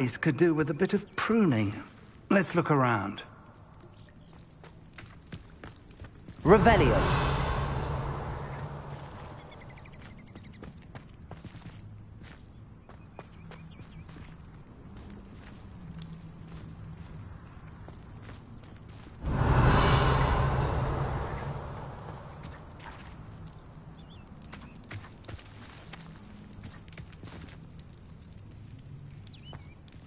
This could do with a bit of pruning. Let's look around. Revelio.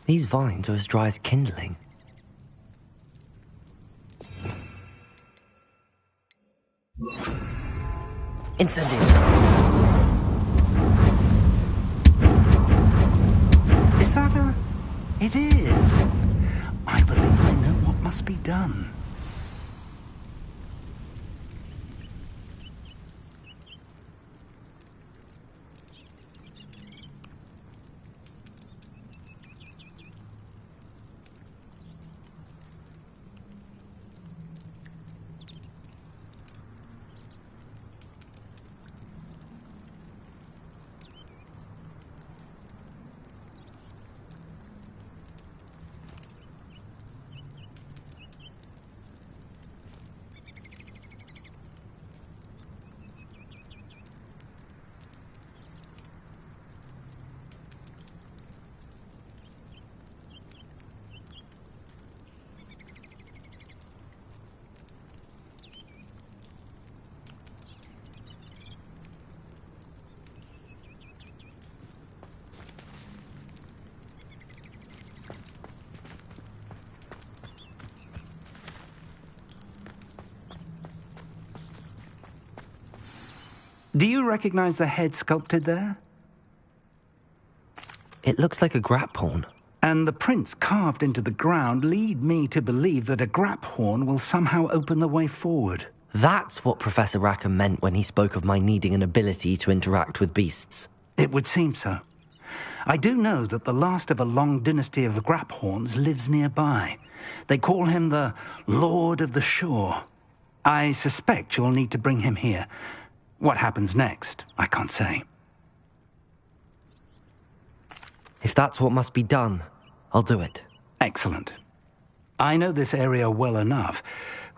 These vines are as dry as kindling. Incendio. Is that a... It is. I believe I know what must be done. Do you recognize the head sculpted there? It looks like a grap horn. And the prints carved into the ground lead me to believe that a grap horn will somehow open the way forward. That's what Professor Rackham meant when he spoke of my needing an ability to interact with beasts. It would seem so. I do know that the last of a long dynasty of grap horns lives nearby. They call him the Lord of the Shore. I suspect you'll need to bring him here. What happens next, I can't say. If that's what must be done, I'll do it. Excellent. I know this area well enough.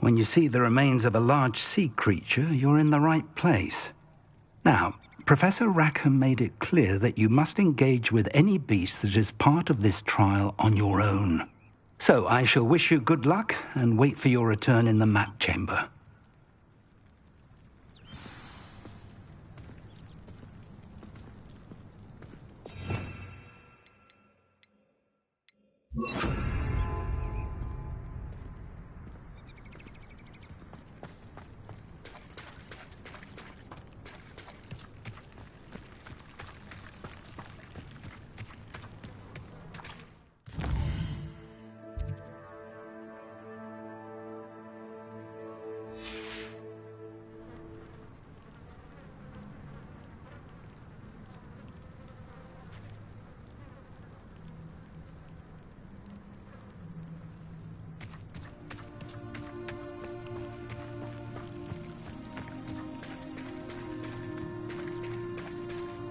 When you see the remains of a large sea creature, you're in the right place. Now, Professor Rackham made it clear that you must engage with any beast that is part of this trial on your own. So I shall wish you good luck and wait for your return in the map chamber.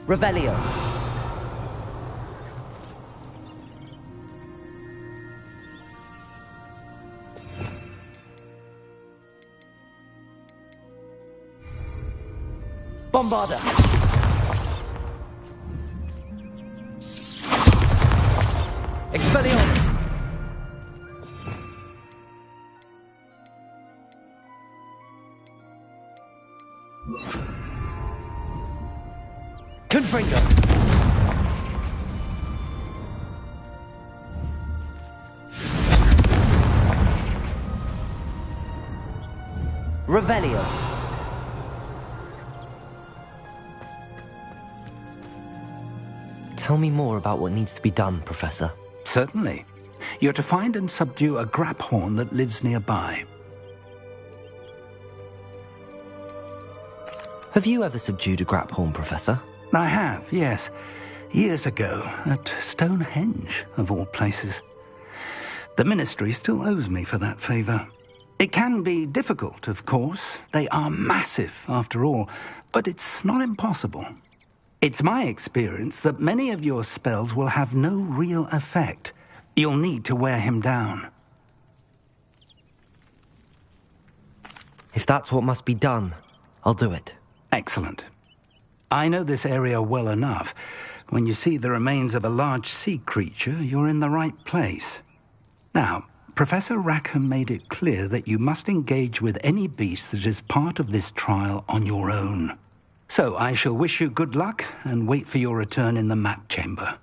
Revelio. Bombarda. Expelliarmus. Confringo. Revelio. Tell me more about what needs to be done, Professor. Certainly. You're to find and subdue a grap horn that lives nearby. Have you ever subdued a grap horn, Professor? I have, yes. Years ago, at Stonehenge, of all places. The Ministry still owes me for that favor. It can be difficult, of course. They are massive, after all, but it's not impossible. It's my experience that many of your spells will have no real effect. You'll need to wear him down. If that's what must be done, I'll do it. Excellent. I know this area well enough. When you see the remains of a large sea creature, you're in the right place. Now, Professor Rackham made it clear that you must engage with any beast that is part of this trial on your own. So I shall wish you good luck and wait for your return in the map chamber.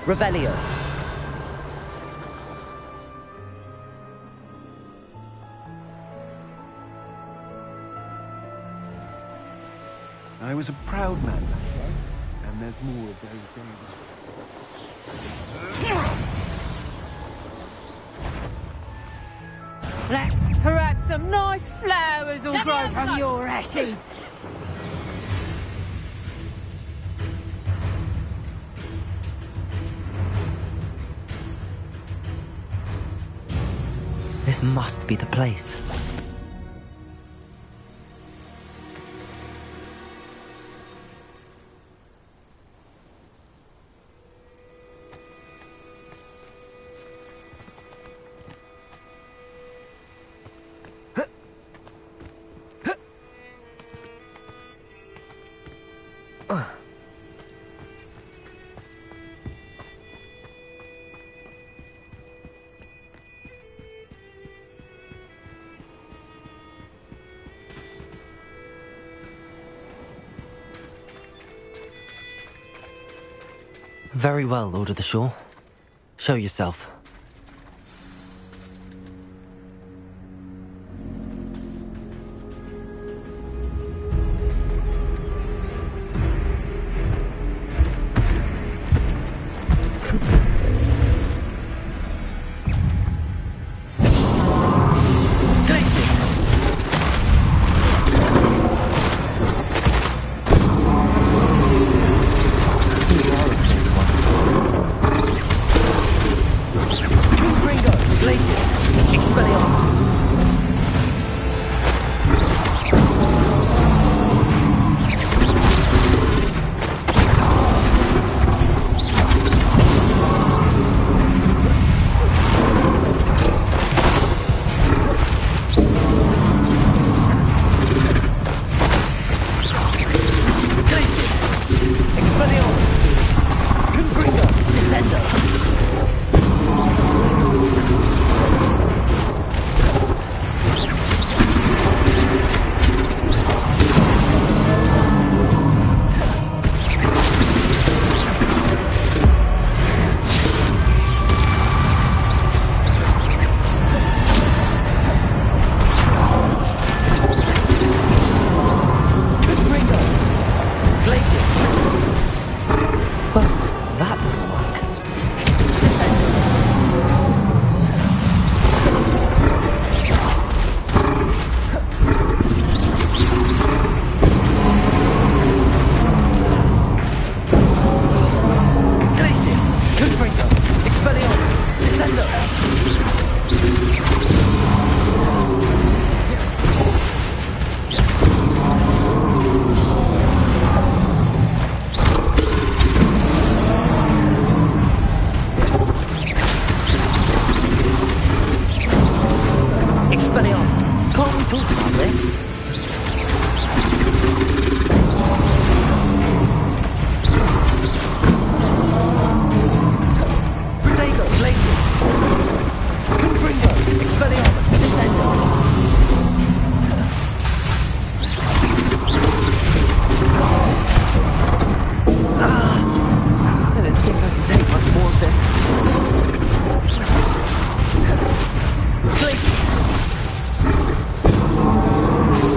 Revelio. I was a proud man that day, and there's more of those days. Perhaps some nice flowers will grow from your ashes. This must be the place. Very well, Lord of the Shore. Show yourself. thought about this. Protego, Glacius. Confringo, Expelliarmus, Descendo. I don't think I can take much more of this. Glacius.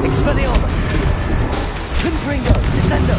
Expelliarmus. Confringo, Descendo.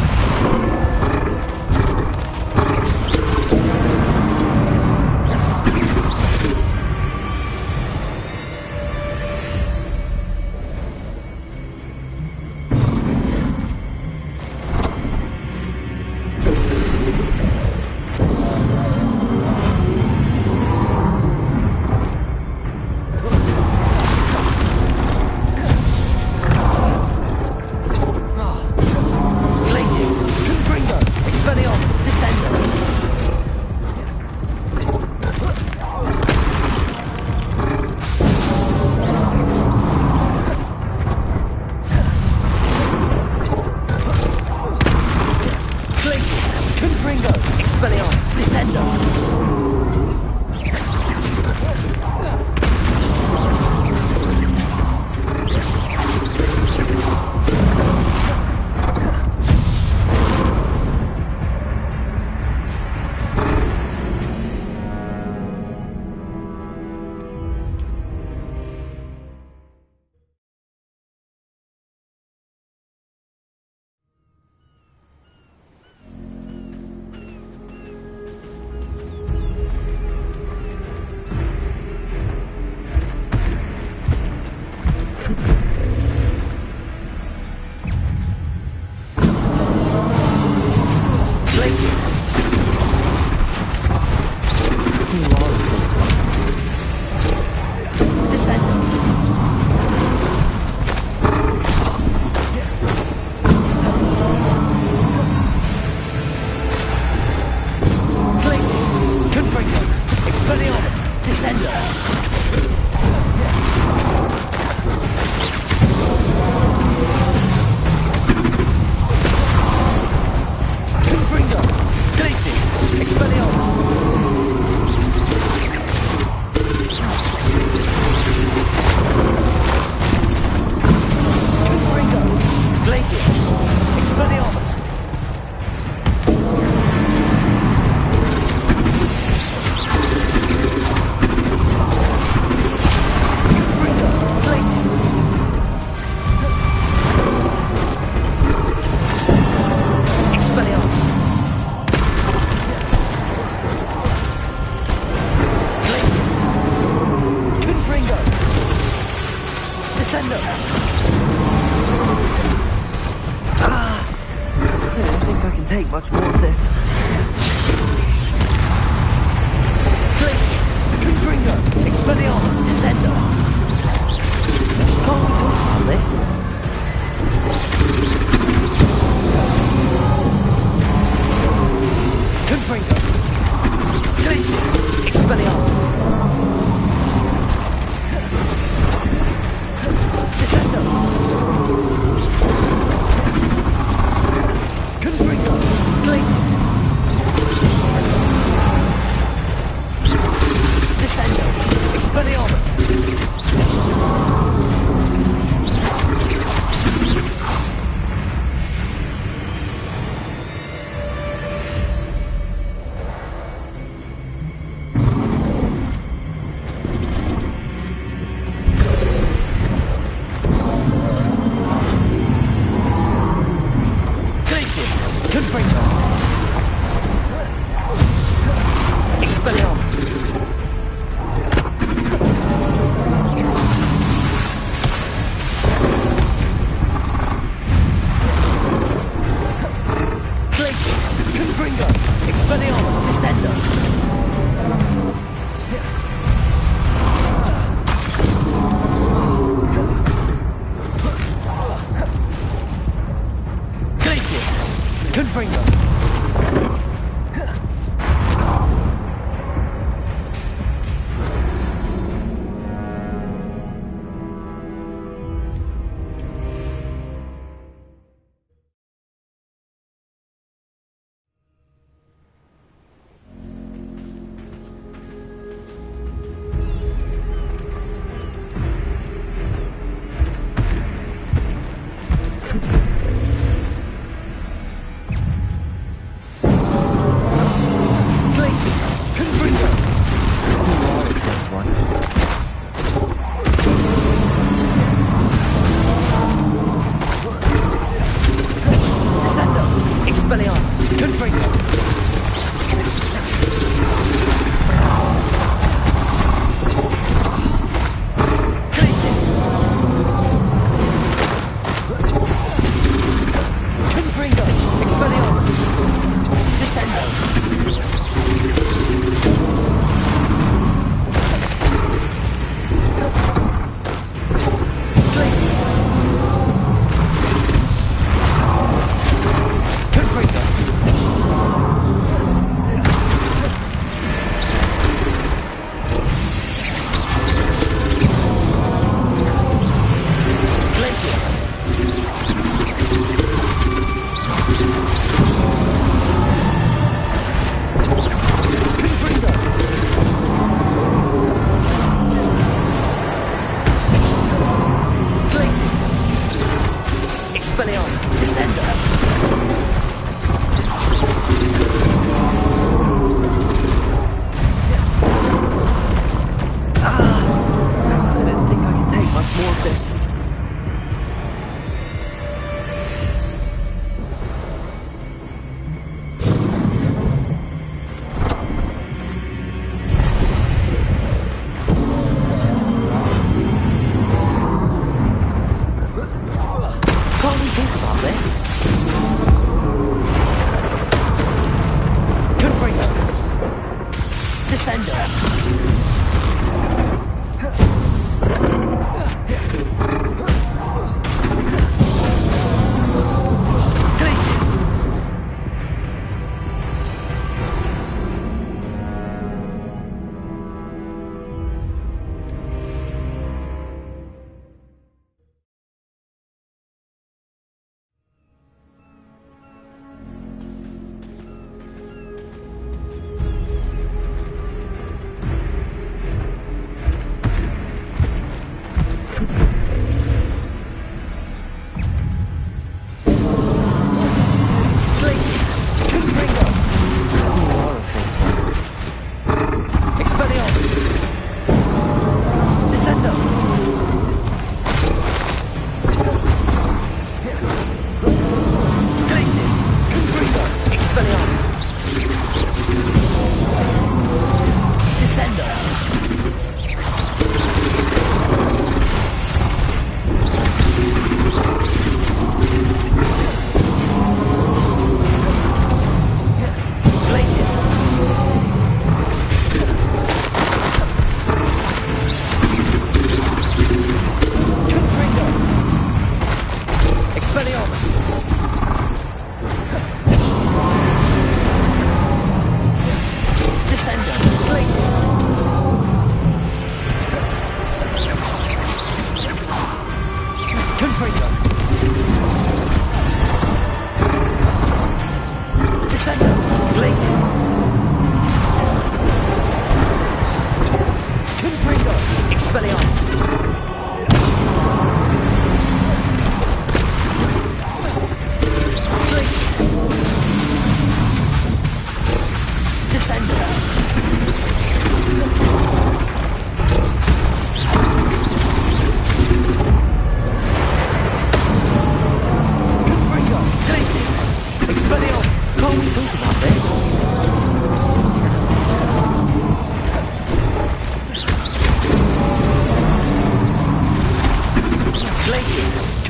Take much more of this. Glacius, Confringo, Expelliarmus, Descendo. Can't we talk about this? Confringo, Glacius, Expelliarmus. Descendo. Confringo, Glacius. Descendo, Expelliarmus.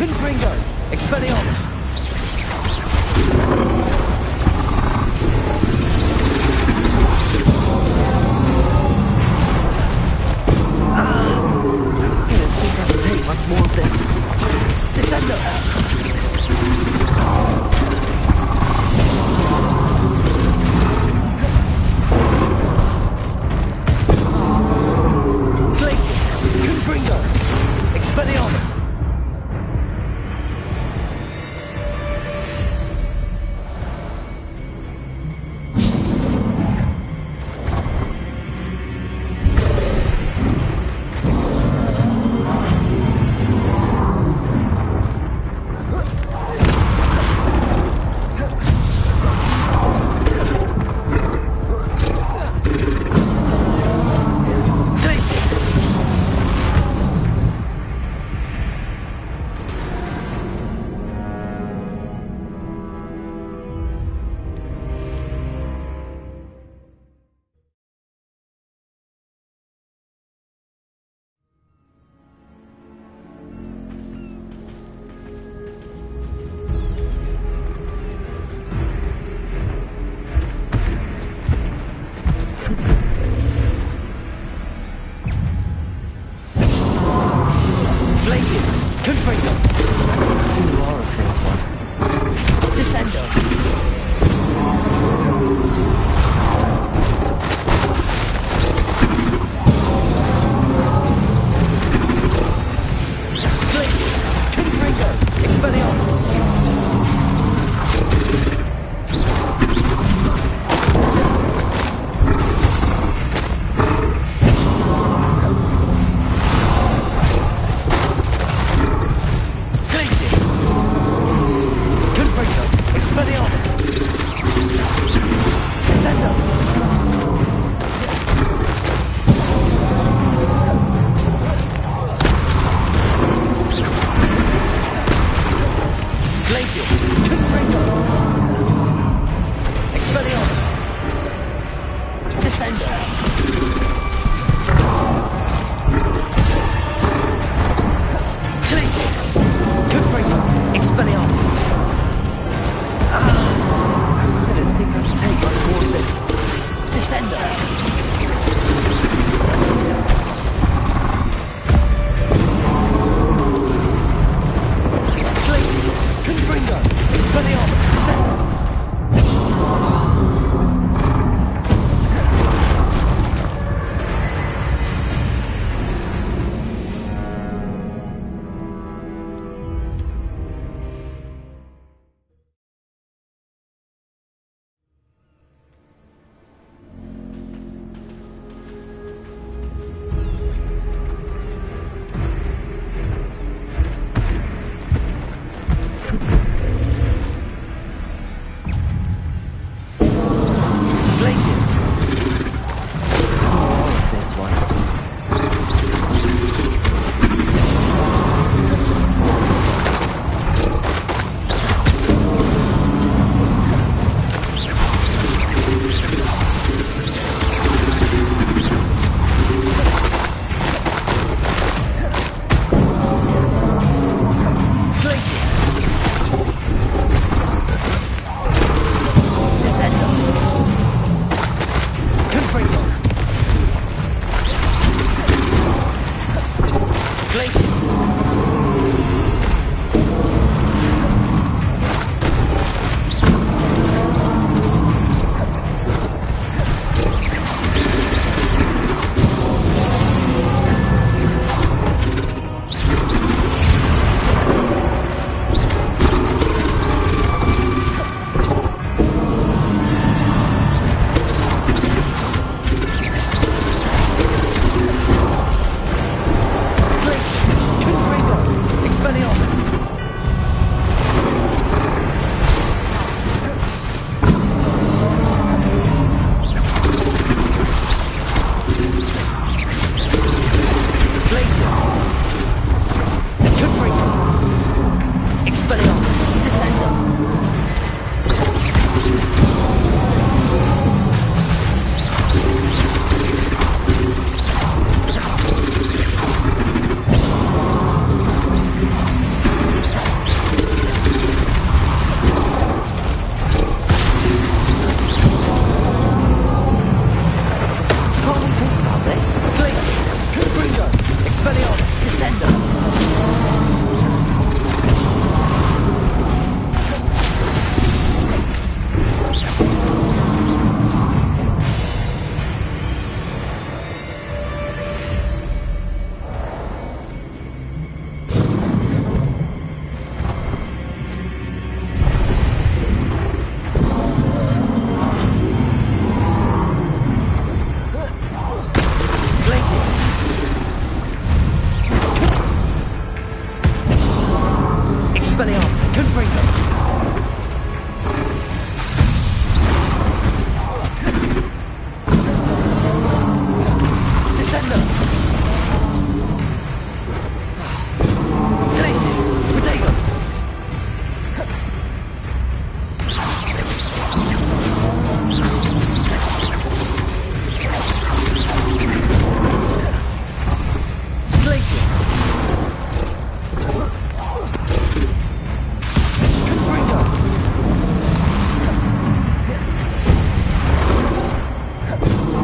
Confringo! Expelliarmus! I didn't think I could take much more of this. Descendo! Confringo! Expelliarmus!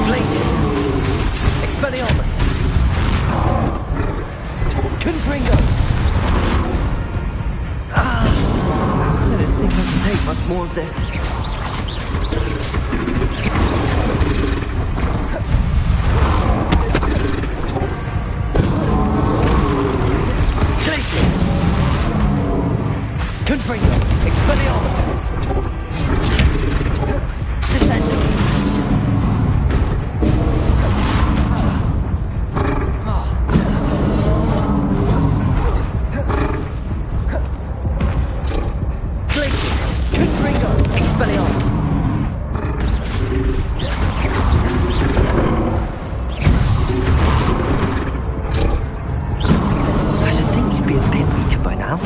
Glaciers! Expelliarmus! Confringo! I don't think I can take much more of this. Glaciers! Confringo! Expelliarmus! Descendo! Expelliarmus! I should think you'd be a bit weaker by now.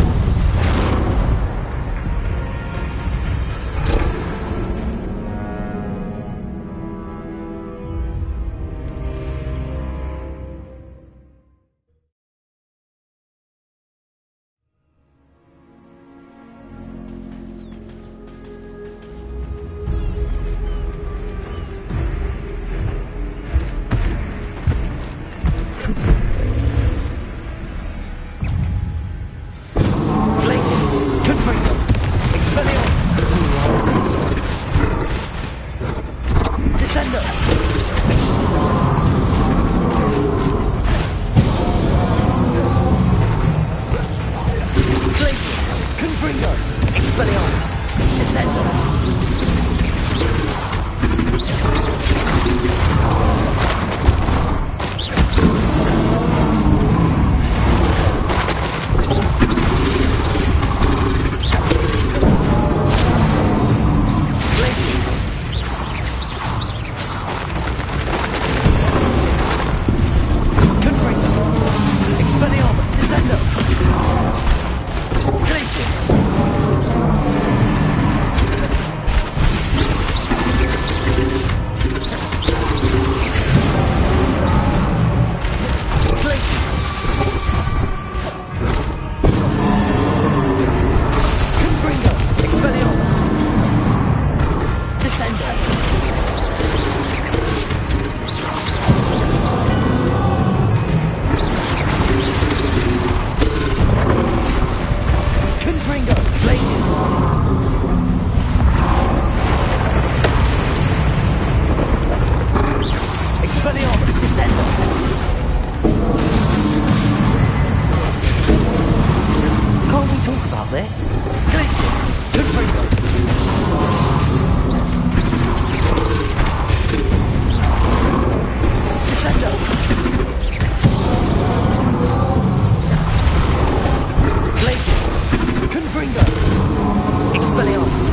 this? Glaciers! Confringo! Descendo! Glaciers! Confringo! Expelliarmus!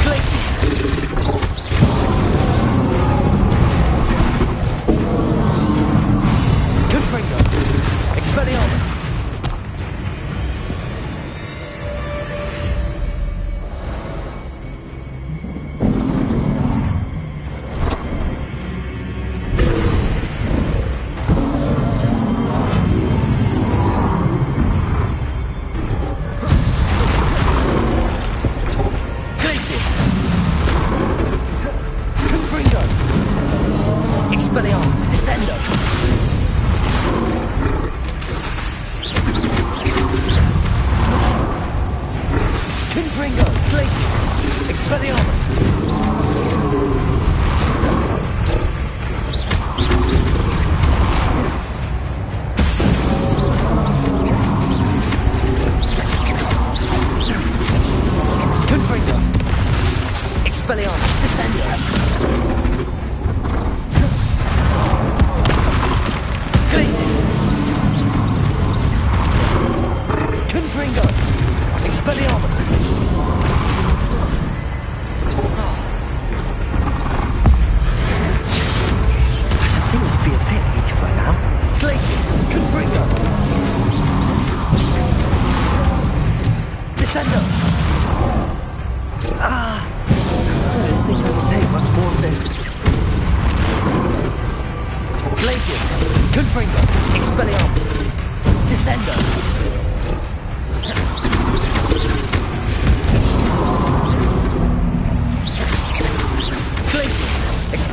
Glaciers!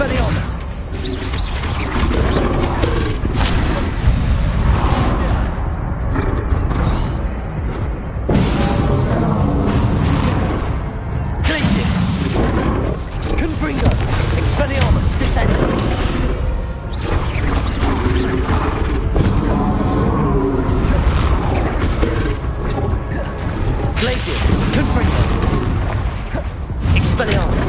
Expelliarmus! Glacius! Confringo! Expelliarmus! Descend! Glacius! Confringo! Expelliarmus!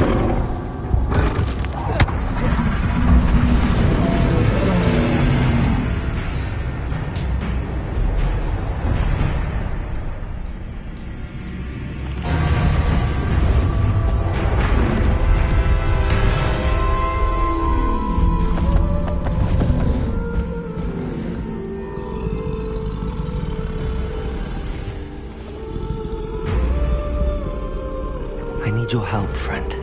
I need your help, friend.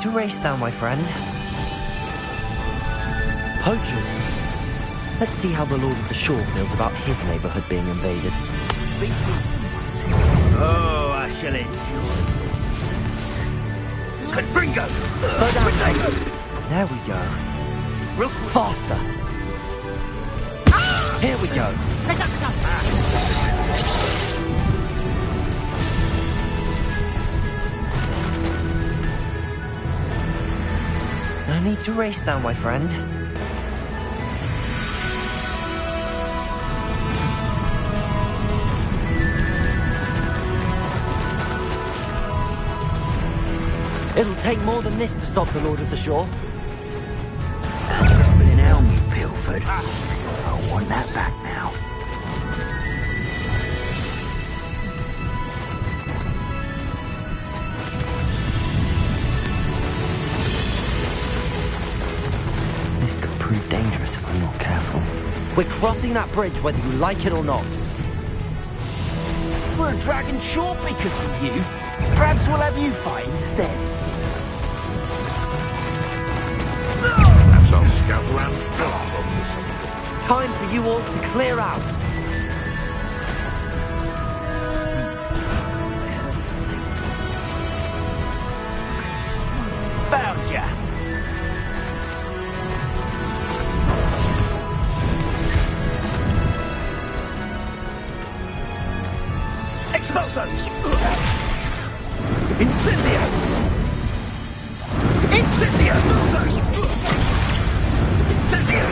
to race now, my friend. Poachers. Let's see how the Lord of the Shore feels about his neighborhood being invaded. Oh, I shall enjoy. Confringo! Slow down, Potato. There we go. Faster. Here we go. No need to race now, my friend. It'll take more than this to stop the Lord of the Shore. An elm you pilfered. I want that back now. This could prove dangerous if I'm not careful. We're crossing that bridge whether you like it or not. We're a dragon short because of you. Perhaps we'll have you fight instead. Perhaps I'll scout around Philip for something. Time for you all to clear out. Found ya. Expulso! Incendio! Incendio! Incendio!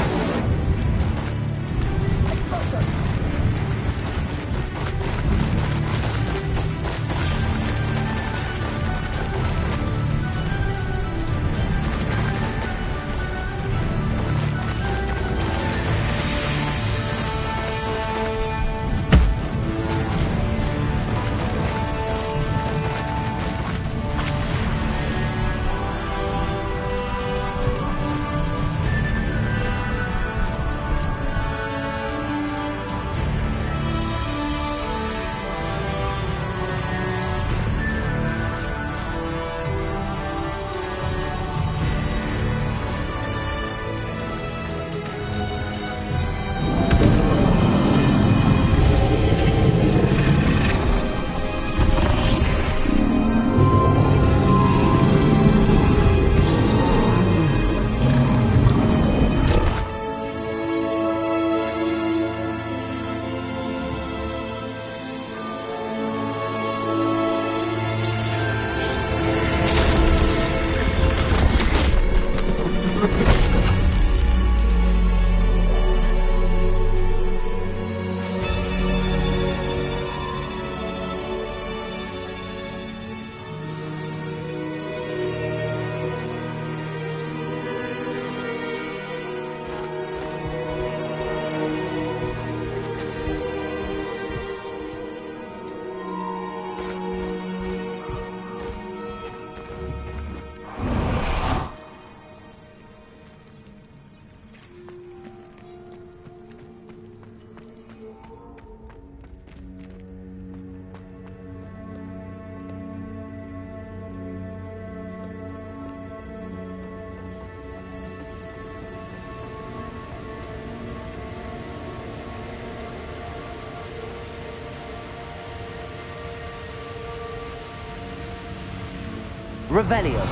Revelio.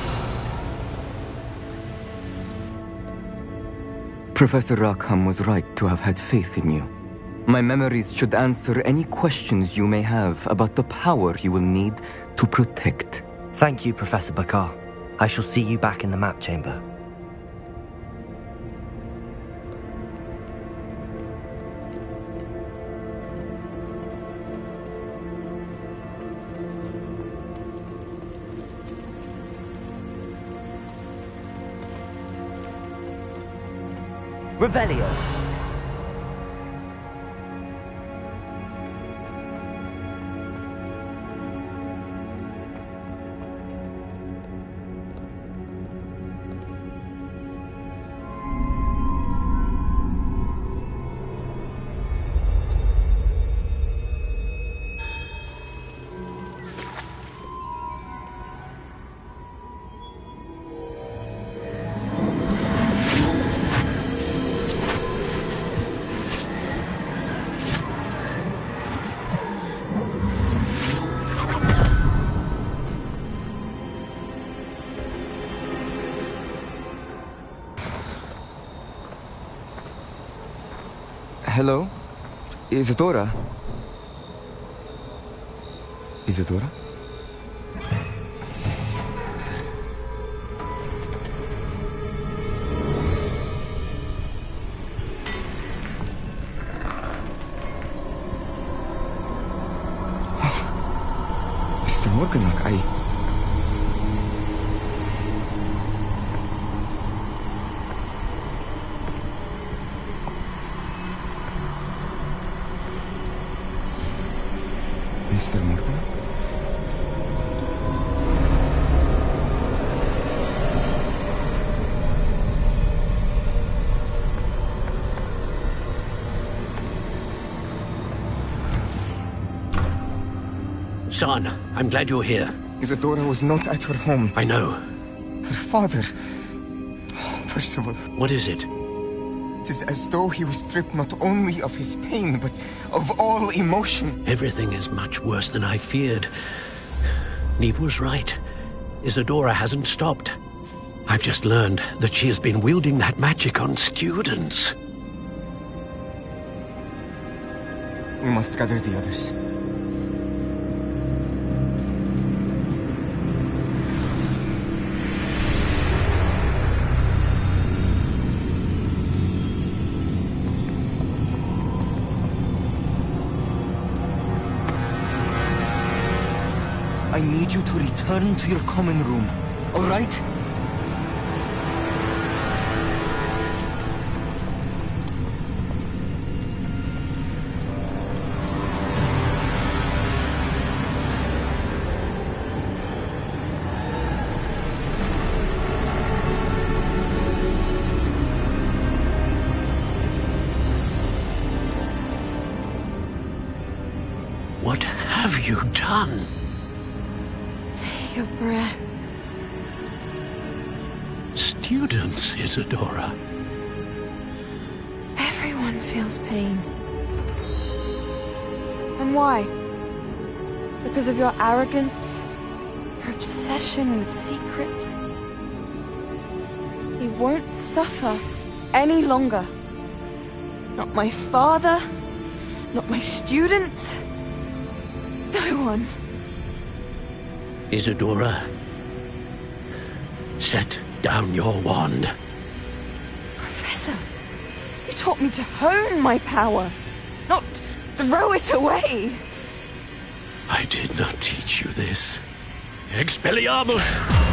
Professor Rackham was right to have had faith in you. My memories should answer any questions you may have about the power you will need to protect. Thank you, Professor Bakar. I shall see you back in the map chamber. Revelio. Hello? Isadora? Isadora? Mr. Morganach, Mr. Morgan? Son, I'm glad you're here. Isadora was not at her home. I know. Her father... Percival. What is it? It is as though he was stripped not only of his pain, but of all emotion. Everything is much worse than I feared. Neve was right. Isadora hasn't stopped. I've just learned that she has been wielding that magic on students. We must gather the others. I need you to return to your common room, all right? What have you done? Take a breath. Students, Isadora. Everyone feels pain. And why? Because of your arrogance? Your obsession with secrets? He won't suffer any longer. Not my father, not my students, no one. Isadora, set down your wand. Professor, you taught me to hone my power, not throw it away. I did not teach you this. Expelliarmus!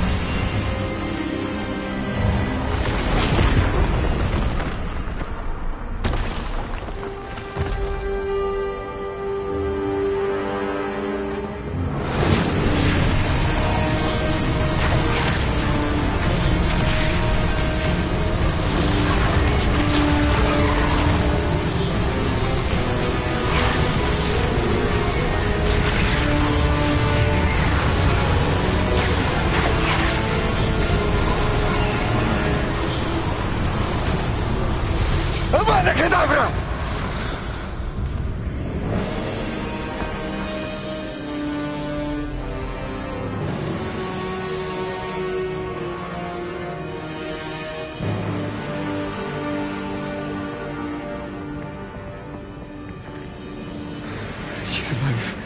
She's alive.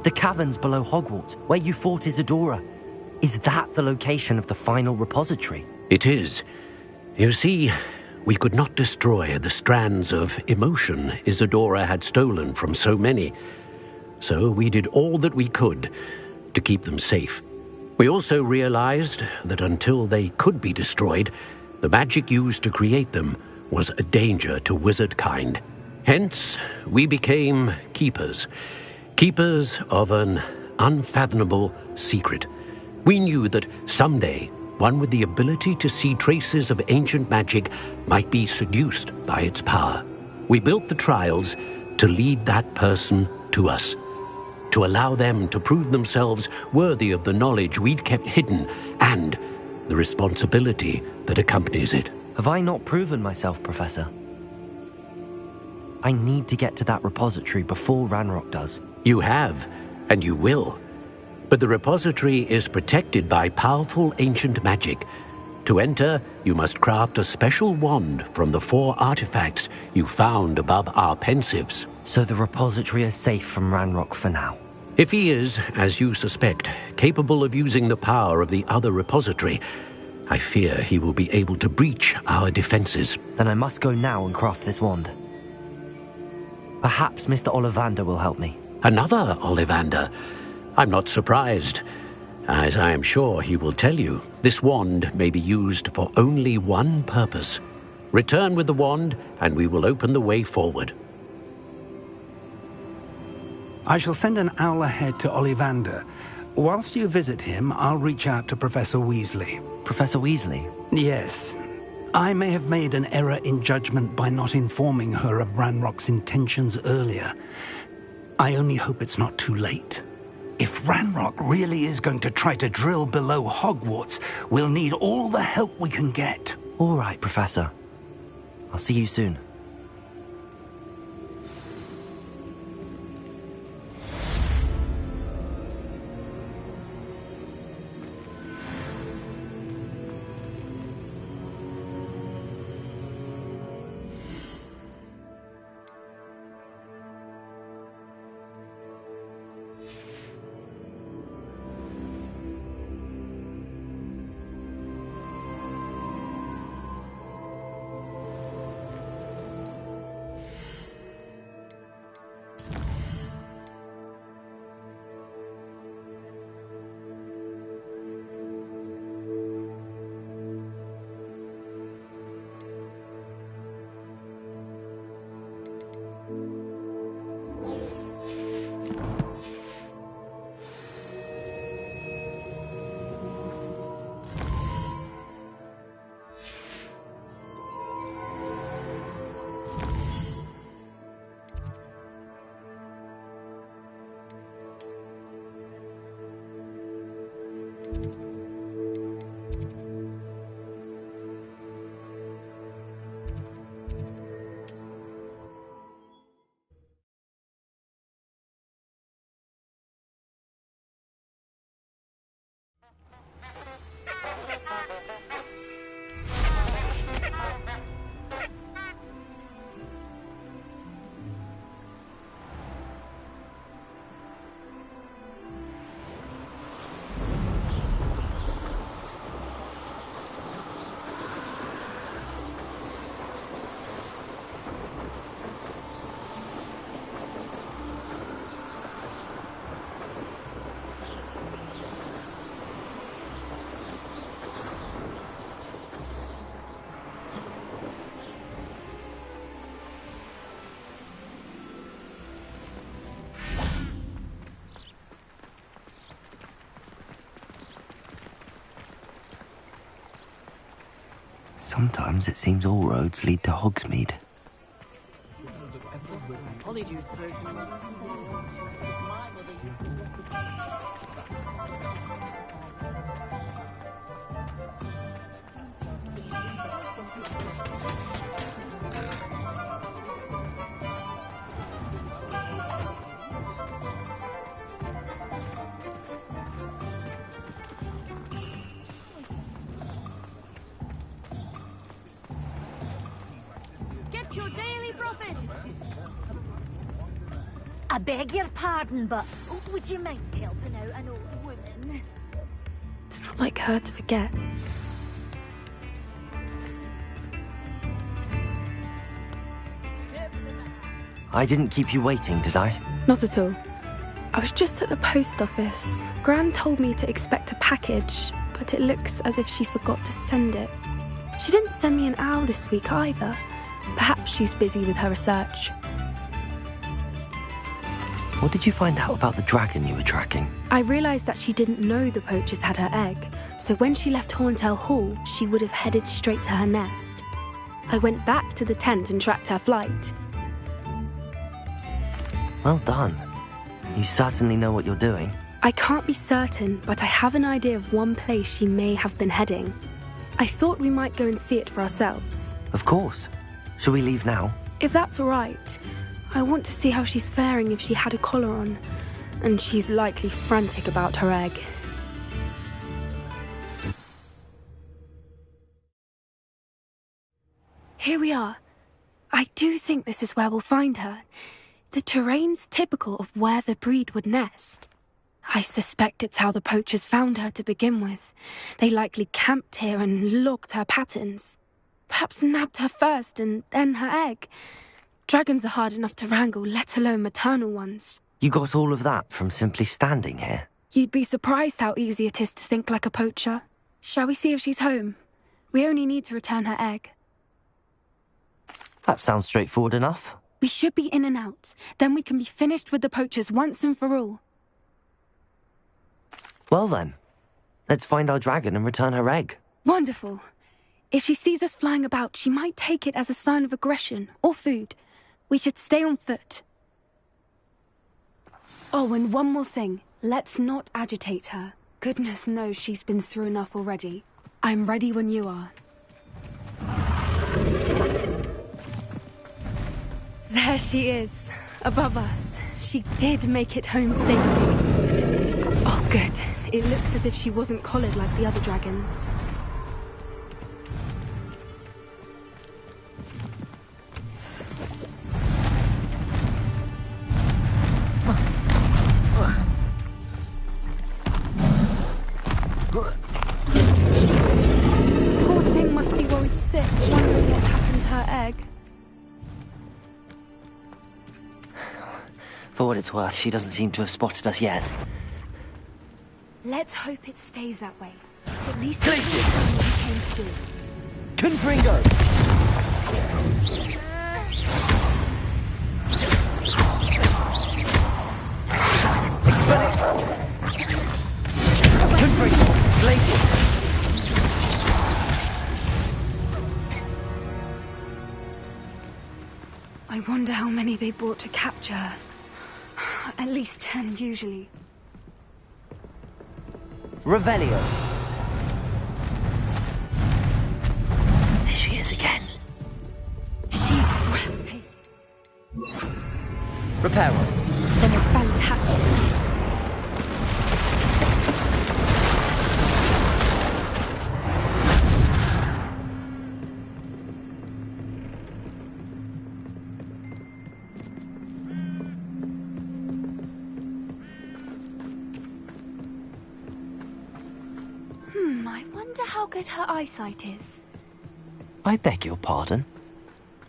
The caverns below Hogwarts, where you fought Isadora. Is that the location of the final repository? It is. You see, we could not destroy the strands of emotion Isadora had stolen from so many. So we did all that we could to keep them safe. We also realized that until they could be destroyed, the magic used to create them was a danger to wizard kind. Hence, we became keepers. Keepers of an unfathomable secret. We knew that someday, one with the ability to see traces of ancient magic might be seduced by its power. We built the trials to lead that person to us, to allow them to prove themselves worthy of the knowledge we'd kept hidden and the responsibility that accompanies it. Have I not proven myself, Professor? I need to get to that repository before Ranrock does. You have, and you will. But the repository is protected by powerful ancient magic. To enter, you must craft a special wand from the 4 artifacts you found above our pensives. So the repository is safe from Ranrock for now. If he is, as you suspect, capable of using the power of the other repository, I fear he will be able to breach our defenses. Then I must go now and craft this wand. Perhaps Mr. Ollivander will help me. Another Ollivander? I'm not surprised. As I am sure he will tell you, this wand may be used for only one purpose. Return with the wand, and we will open the way forward. I shall send an owl ahead to Ollivander. Whilst you visit him, I'll reach out to Professor Weasley. Professor Weasley? Yes. I may have made an error in judgment by not informing her of Ranrock's intentions earlier. I only hope it's not too late. If Ranrock really is going to try to drill below Hogwarts, we'll need all the help we can get. All right, Professor. I'll see you soon. Sometimes it seems all roads lead to Hogsmeade. I beg your pardon, but would you mind helping out an old woman? It's not like her to forget. I didn't keep you waiting, did I? Not at all. I was just at the post office. Gran told me to expect a package, but it looks as if she forgot to send it. She didn't send me an owl this week either. Perhaps she's busy with her research. What did you find out about the dragon you were tracking? I realised that she didn't know the poachers had her egg, so when she left Horntail Hall, she would have headed straight to her nest. I went back to the tent and tracked her flight. Well done. You certainly know what you're doing. I can't be certain, but I have an idea of one place she may have been heading. I thought we might go and see it for ourselves. Of course. Shall we leave now? If that's all right. I want to see how she's faring if she had a collar on. And she's likely frantic about her egg. Here we are. I do think this is where we'll find her. The terrain's typical of where the breed would nest. I suspect it's how the poachers found her to begin with. They likely camped here and logged her patterns. Perhaps nabbed her first and then her egg. Dragons are hard enough to wrangle, let alone maternal ones. You got all of that from simply standing here? You'd be surprised how easy it is to think like a poacher. Shall we see if she's home? We only need to return her egg. That sounds straightforward enough. We should be in and out. Then we can be finished with the poachers once and for all. Well then, let's find our dragon and return her egg. Wonderful. If she sees us flying about, she might take it as a sign of aggression or food. We should stay on foot. Oh, and one more thing. Let's not agitate her. Goodness knows she's been through enough already. I'm ready when you are. There she is, above us. She did make it home safely. Oh, good. It looks as if she wasn't collared like the other dragons. Poor thing must be worried sick, wondering what happened to her egg. For what it's worth, she doesn't seem to have spotted us yet. Let's hope it stays that way. At least Places. it's what we came to do. Confringo! Expel it! Confringo! Places! I wonder how many they brought to capture her. At least 10 usually. Revelio. There she is again. She's breathtaking. Reparo. They're fantastic. I wonder how good her eyesight is. I beg your pardon?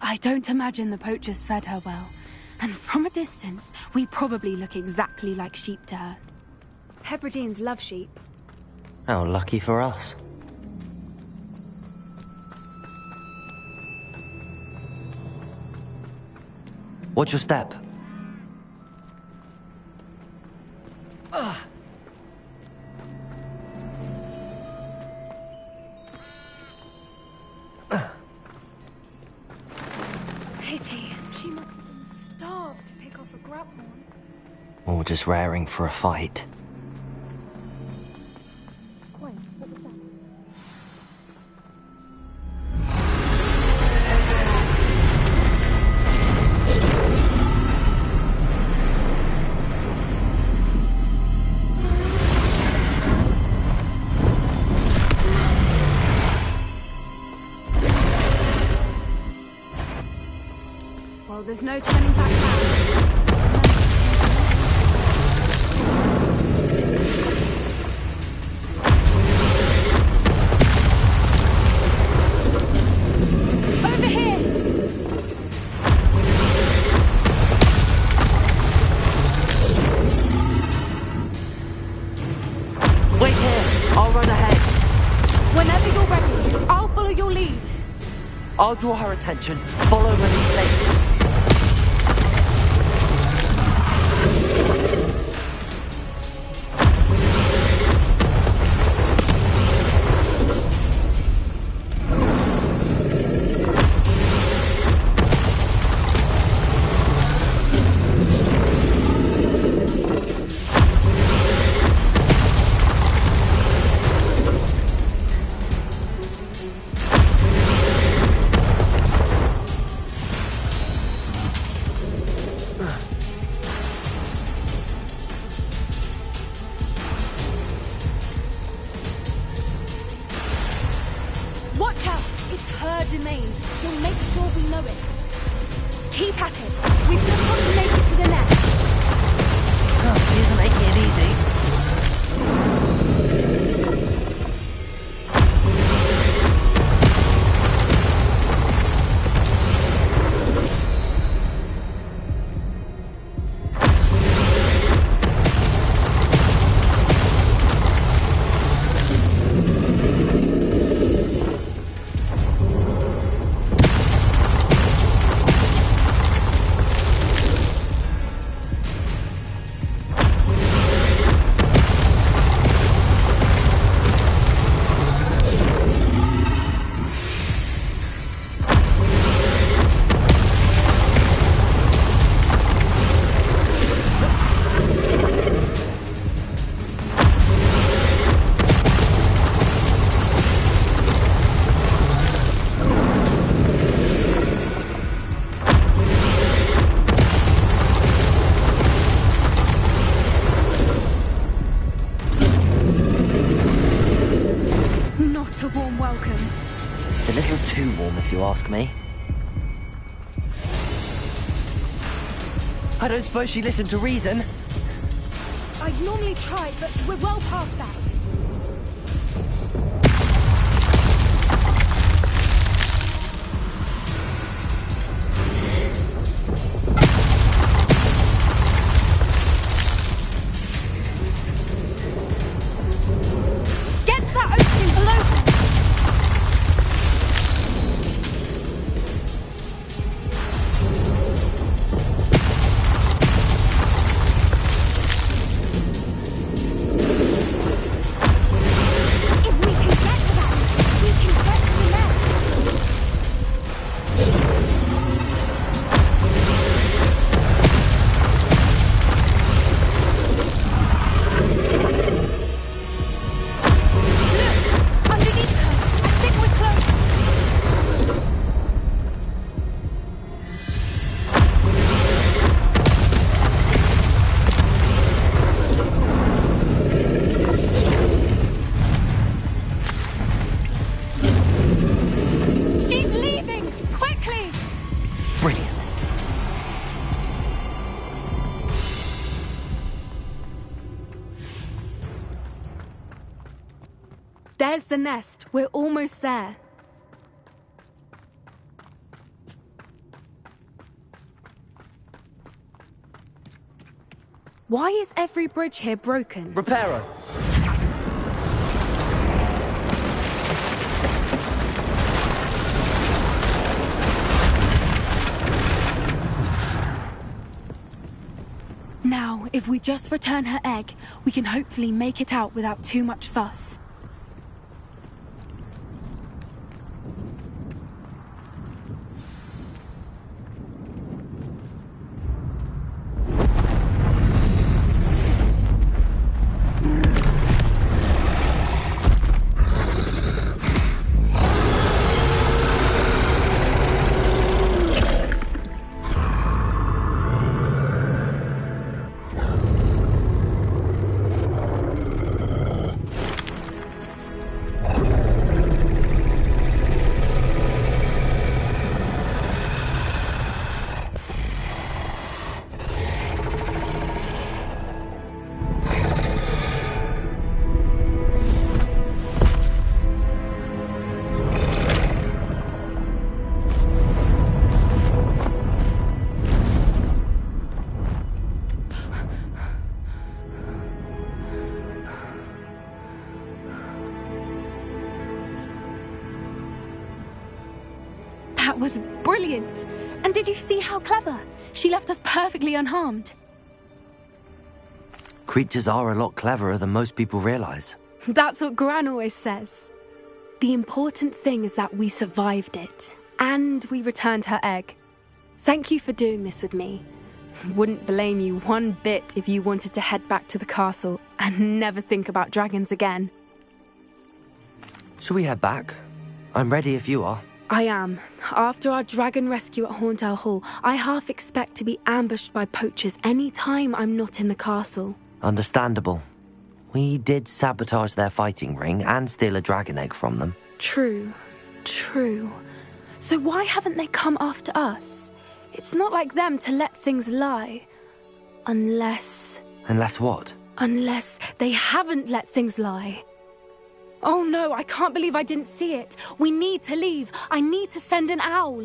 I don't imagine the poachers fed her well. And from a distance, we probably look exactly like sheep to her. Hebrideans love sheep. How lucky for us. Watch your step. Pity. She must have been starved to pick off a grubhorn. Or just raring for a fight. Well, there's no turning back now. Over here! I'll draw her attention. Follow when it's safe. Watch out! It's her domain. She'll make sure we know it. Keep at it. We've just got to make it to the nest. Oh, she isn't making it easy. Not a warm welcome. It's a little too warm, if you ask me. I don't suppose she listened to reason. I'd normally try, but we're well past that. Get to that opening below her! If we can get to that, we can get to the nest. Look! Underneath her! I think we're close! She's leaving! Quickly! Brilliant. There's the nest. We're almost there. Why is every bridge here broken? Reparo. Now, if we just return her egg, we can hopefully make it out without too much fuss. That was brilliant. And did you see how clever? She left us perfectly unharmed. Creatures are a lot cleverer than most people realize. That's what Gran always says. The important thing is that we survived it, and we returned her egg. Thank you for doing this with me. Wouldn't blame you one bit if you wanted to head back to the castle and never think about dragons again. Shall we head back? I'm ready if you are. I am. After our dragon rescue at Hauntel Hall, I half expect to be ambushed by poachers any time I'm not in the castle. Understandable. We did sabotage their fighting ring and steal a dragon egg from them. True. So why haven't they come after us? It's not like them to let things lie. Unless... Unless what? Unless they haven't let things lie. Oh no, I can't believe I didn't see it. We need to leave. I need to send an owl.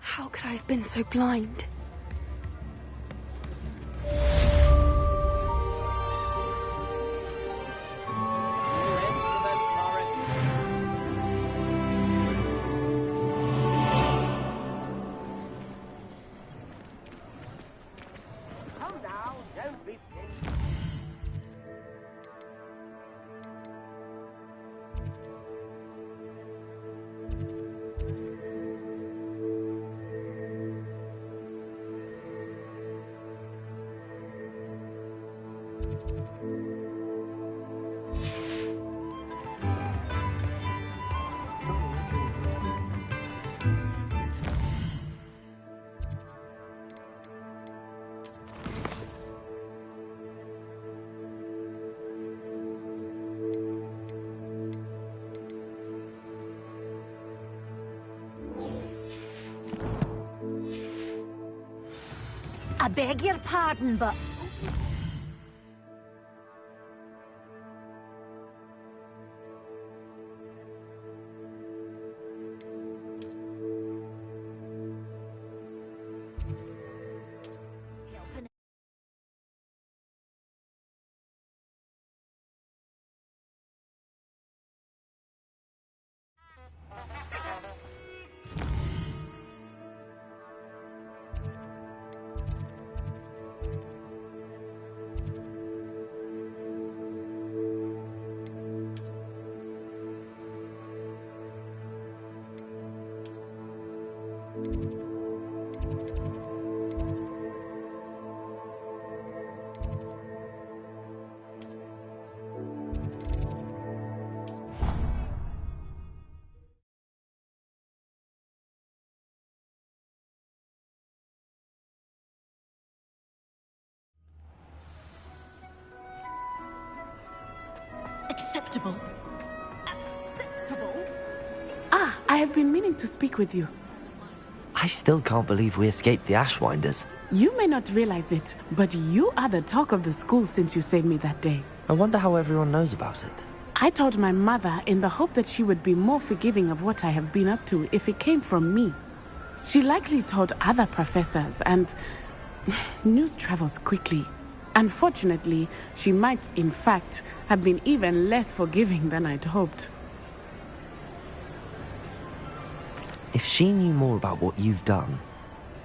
How could I have been so blind? I beg your pardon, but... Acceptable. Ah, I have been meaning to speak with you. I still can't believe we escaped the Ashwinders. You may not realize it, but you are the talk of the school since you saved me that day. I wonder how everyone knows about it. I told my mother in the hope that she would be more forgiving of what I have been up to if it came from me. She likely told other professors, and news travels quickly. Unfortunately, she might, in fact, have been even less forgiving than I'd hoped. If she knew more about what you've done,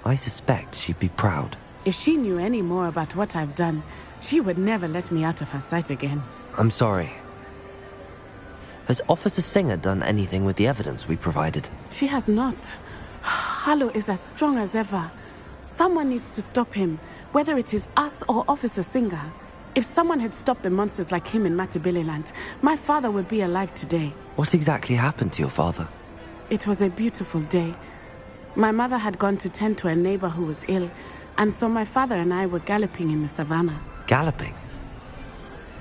I suspect she'd be proud. If she knew any more about what I've done, she would never let me out of her sight again. I'm sorry. Has Officer Singer done anything with the evidence we provided? She has not. Harlow is as strong as ever. Someone needs to stop him, whether it is us or Officer Singer. If someone had stopped the monsters like him in Matabeleland, my father would be alive today. What exactly happened to your father? It was a beautiful day. My mother had gone to tend to a neighbor who was ill, and so my father and I were galloping in the savannah. Galloping?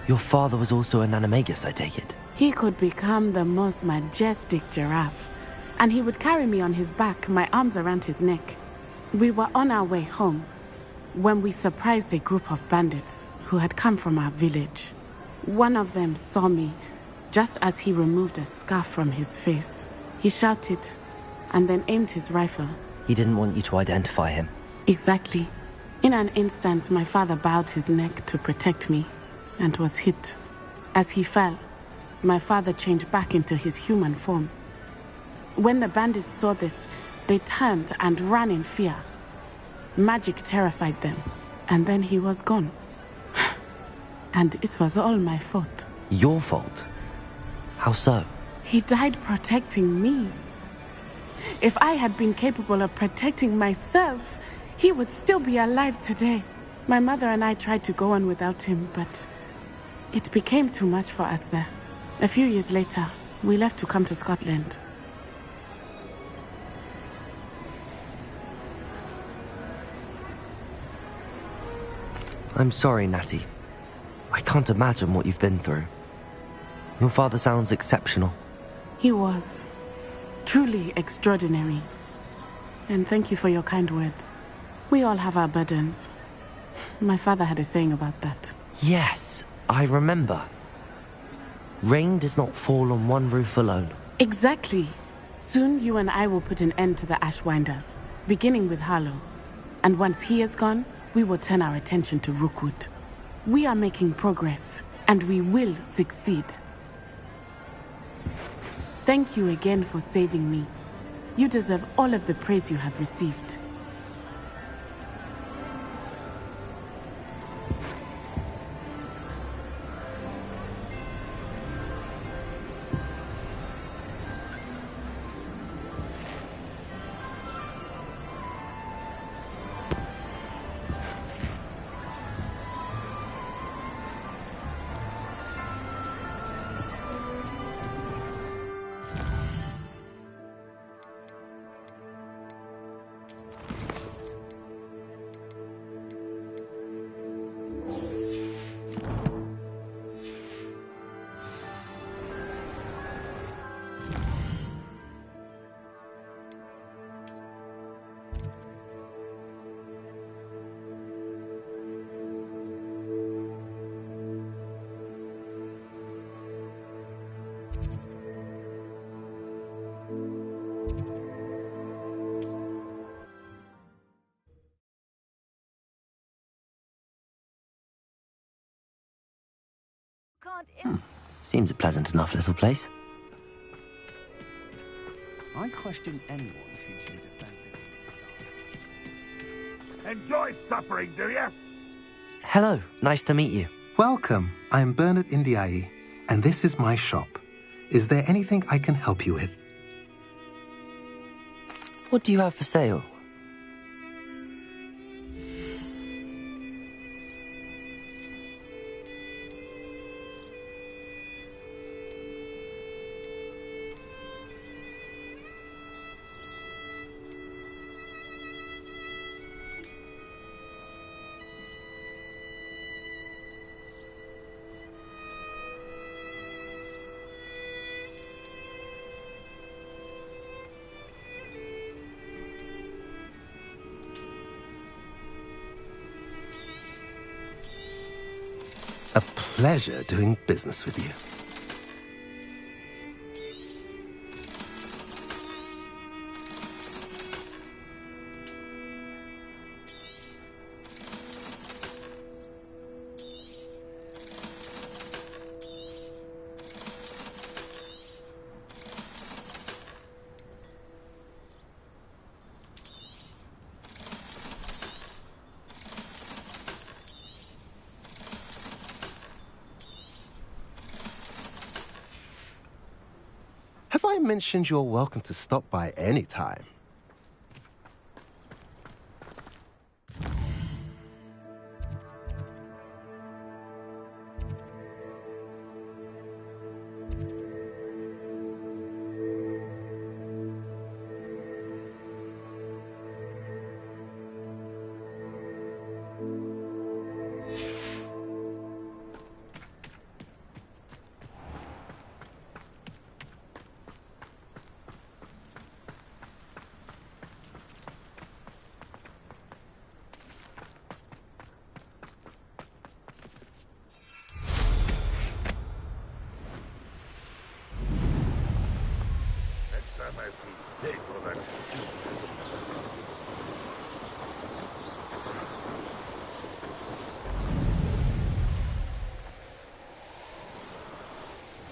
Your father was also an animagus, I take it? He could become the most majestic giraffe, and he would carry me on his back, my arms around his neck. We were on our way home when we surprised a group of bandits who had come from our village. One of them saw me just as he removed a scarf from his face. He shouted and then aimed his rifle. He didn't want you to identify him. Exactly. In an instant, my father bowed his neck to protect me and was hit. As he fell, my father changed back into his human form. When the bandits saw this, they turned and ran in fear. Magic terrified them, and then he was gone. And it was all my fault. Your fault? How so? He died protecting me. If I had been capable of protecting myself, he would still be alive today. My mother and I tried to go on without him, but it became too much for us there. A few years later, we left to come to Scotland. I'm sorry, Natty. I can't imagine what you've been through. Your father sounds exceptional. He was. Truly extraordinary. And thank you for your kind words. We all have our burdens. My father had a saying about that. Yes, I remember. Rain does not fall on one roof alone. Exactly. Soon you and I will put an end to the Ashwinders, beginning with Harlow. And once he is gone, we will turn our attention to Rookwood. We are making progress, and we will succeed. Thank you again for saving me. You deserve all of the praise you have received. Seems a pleasant enough little place. I question anyone teaching defensive. Enjoy suffering, do you? Hello, nice to meet you. Welcome. I'm Bernard Indiaye, and this is my shop. Is there anything I can help you with? What do you have for sale? A pleasure doing business with you. Have I mentioned you're welcome to stop by any time?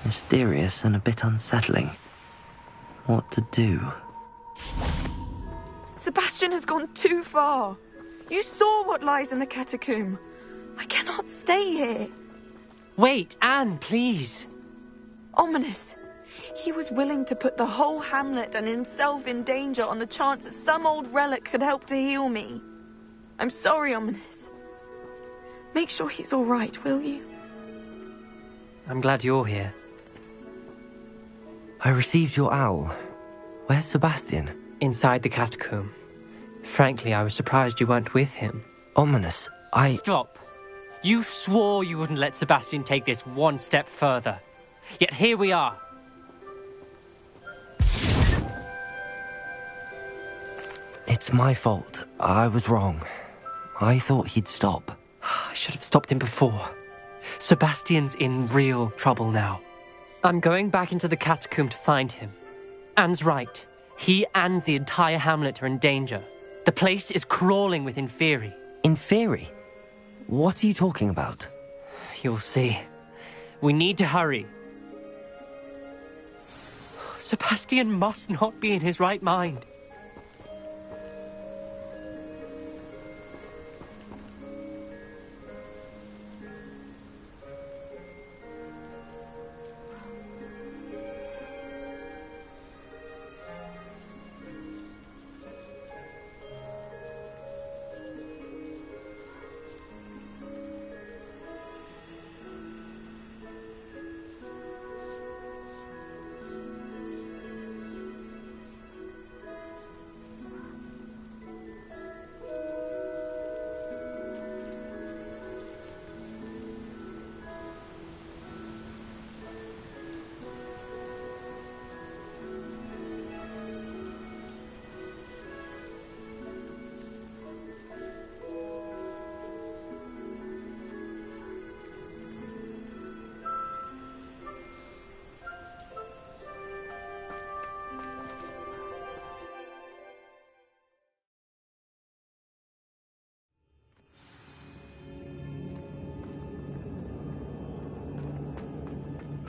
Mysterious and a bit unsettling. What to do? Sebastian has gone too far. You saw what lies in the catacomb. I cannot stay here. Wait, Anne, please. Ominous. He was willing to put the whole hamlet and himself in danger on the chance that some old relic could help to heal me. I'm sorry, Ominous. Make sure he's all right, will you? I'm glad you're here. I received your owl. Where's Sebastian? Inside the catacomb. Frankly, I was surprised you weren't with him. Ominous, Stop. You swore you wouldn't let Sebastian take this one step further. Yet here we are. It's my fault. I was wrong. I thought he'd stop. I should have stopped him before. Sebastian's in real trouble now. I'm going back into the catacomb to find him. Anne's right. He and the entire hamlet are in danger. The place is crawling with Inferi. Inferi? What are you talking about? You'll see. We need to hurry. Sebastian must not be in his right mind.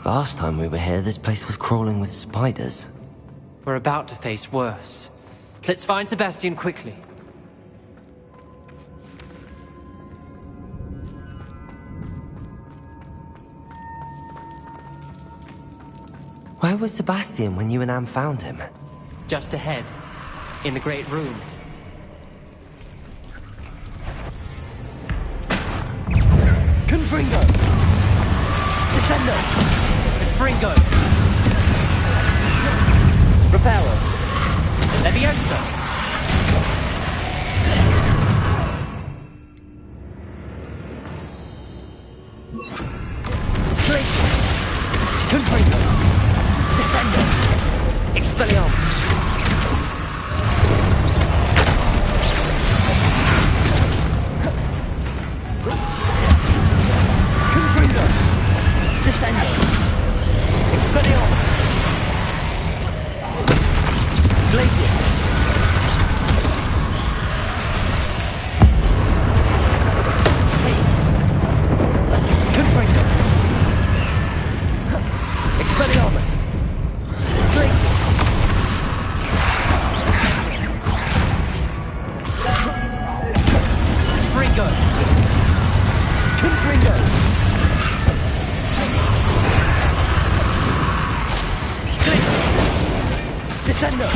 Last time we were here, this place was crawling with spiders. We're about to face worse. Let's find Sebastian quickly. Where was Sebastian when you and Anne found him? Just ahead, in the Great Room. Confringo! Descendo! Confringo! Reparo! Leviosa! Glacius! Confringo! Descendo! Expelliarmus! Confringo! Descendo! Expelliarmus! Glacius! Confringo! Expelliarmus! Glacius! Fringo! Confringo! Descendo!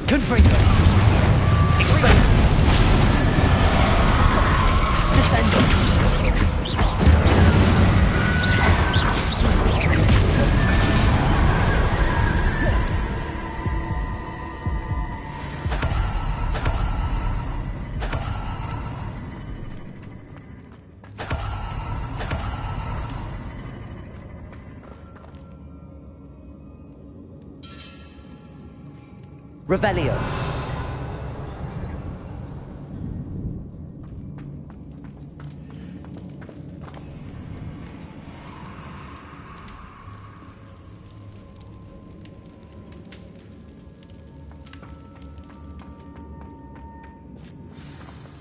Confringo! Expect! Descendo! Revelio.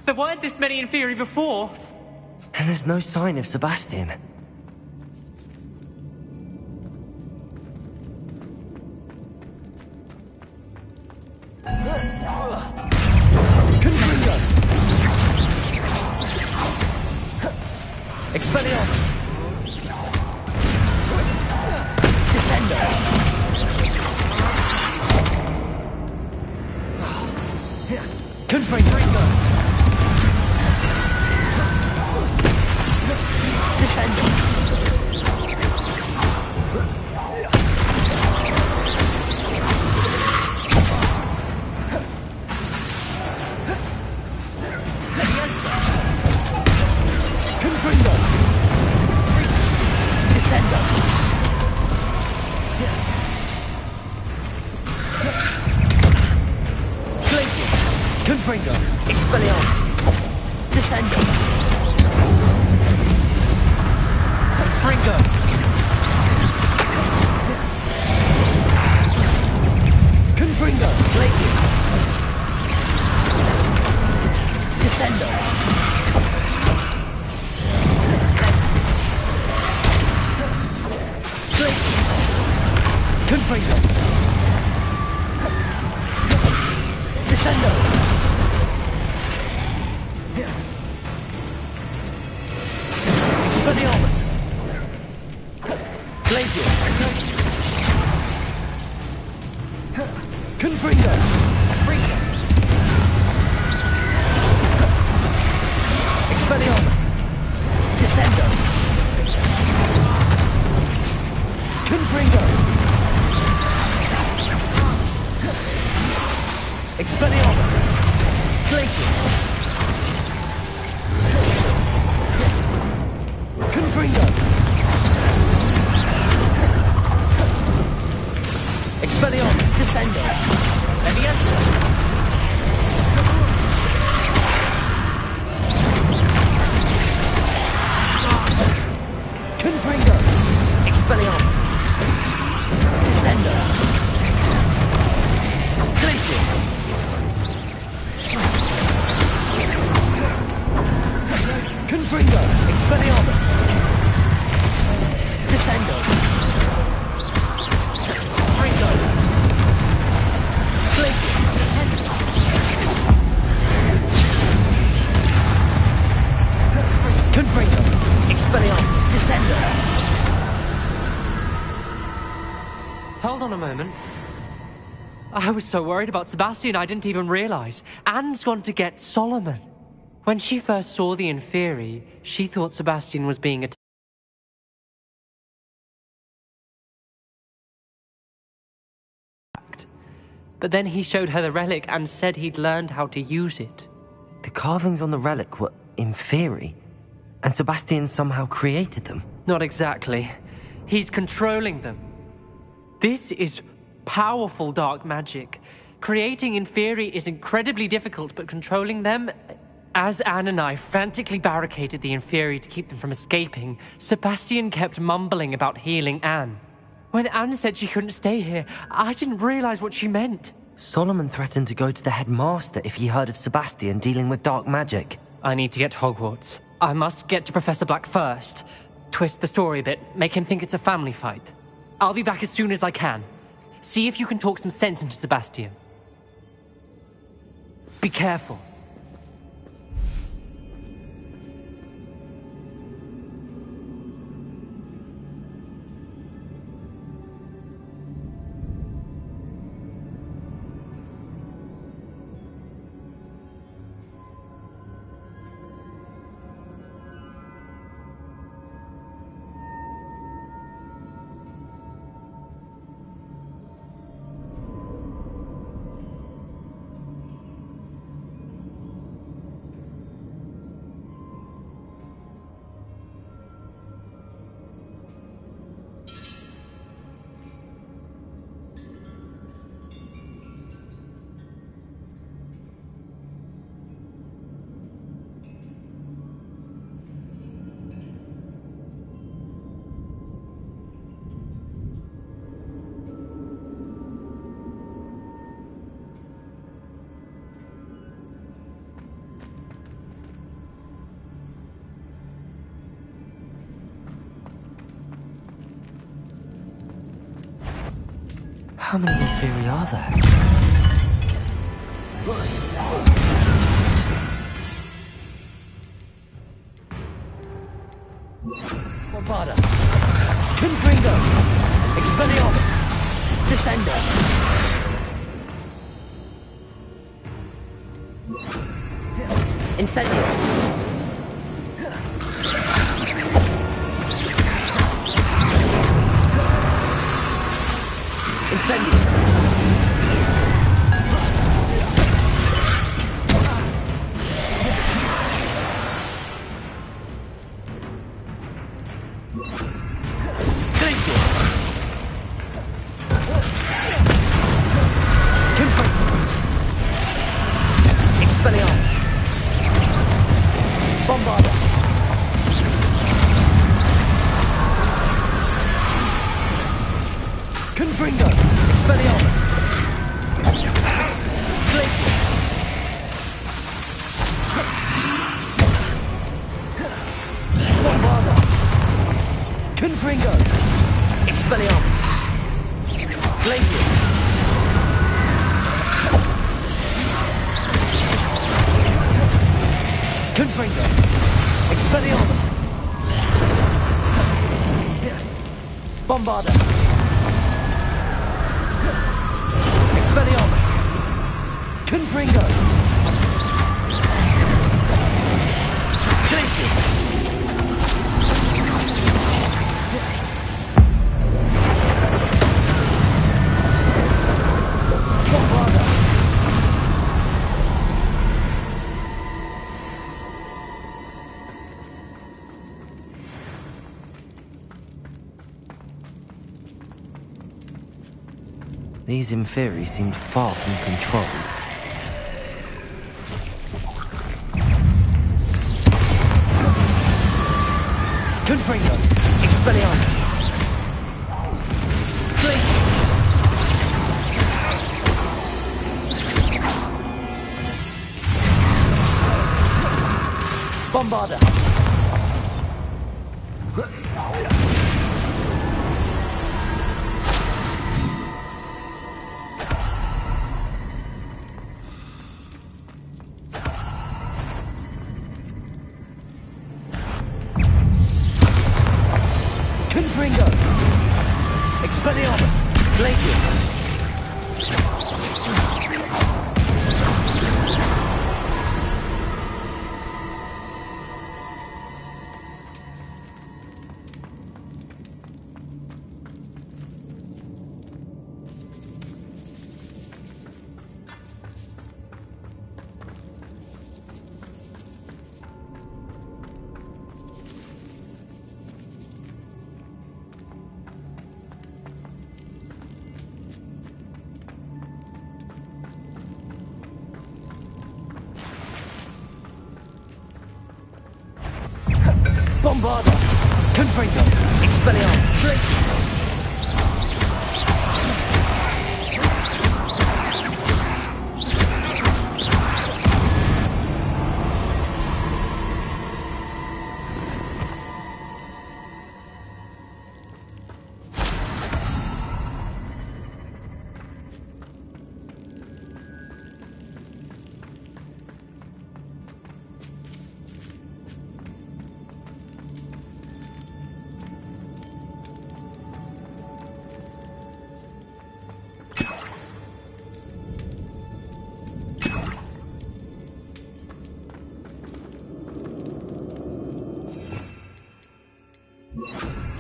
There weren't this many Inferi before. And there's no sign of Sebastian. Expelliarmus! Descendo! Confringo! Descendo! Confringo! Descendo! Glacier! Confringo! Expelliarmus! Descendo! Confringo! Confringo! Glaciers! Descendo! Glaciers! Confringo! Descendo! Expelliarmus! Glaciers! Confringo! Confringo! Expelliarmus! Descendo! Confringo! Expelliarmus! Glaciers! Confringo! Expelliarmus! Descendo! Leviosa! Confringo! Expelliarmus! Descendo! Glaciers! Confringo! Expelliarmus! Descendo! Confringo! Glaciers! Confringo! Expelliarmus! Descendo! Hold on a moment. I was so worried about Sebastian I didn't even realize. Anne's gone to get Solomon. When she first saw the Inferi, she thought Sebastian was being attacked. But then he showed her the relic and said he'd learned how to use it. The carvings on the relic were Inferi, and Sebastian somehow created them. Not exactly. He's controlling them. This is powerful dark magic. Creating Inferi is incredibly difficult, but controlling them... As Anne and I frantically barricaded the Inferi to keep them from escaping, Sebastian kept mumbling about healing Anne. When Anne said she couldn't stay here, I didn't realize what she meant. Solomon threatened to go to the headmaster if he heard of Sebastian dealing with dark magic. I need to get to Hogwarts. I must get to Professor Black first. Twist the story a bit, make him think it's a family fight. I'll be back as soon as I can. See if you can talk some sense into Sebastian. Be careful. How many Inferi are there? Bombarda. Confringo. Expelliarmus. Descendo. Incendio. Incendio. Glacius. Expelliarmus. Bombarda. Confringo. Expelliarmus. Glacius. Bombarda. Confringo. Expelliarmus. Glacius. Confringo. Expelliarmus. Bombarda. Expelliarmus. Confringo. Glacius. Bombarda. These Inferi seemed far from controlled. Confringo. Expelliarmus. Glacius. Bombarda. Confringo. Expelliarmus. Glacius. Bombarda. Confringo. Expelliarmus. Glacius.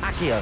Accio.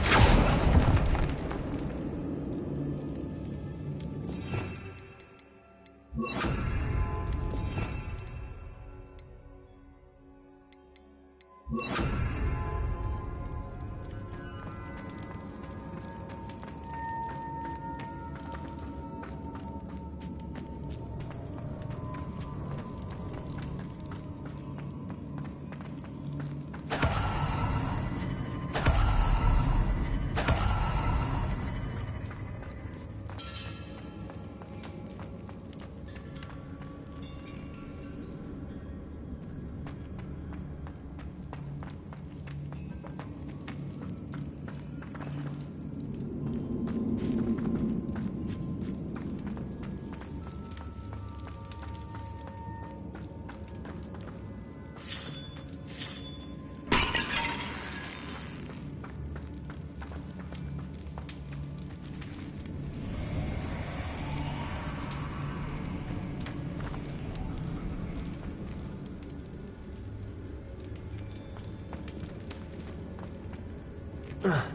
Accio!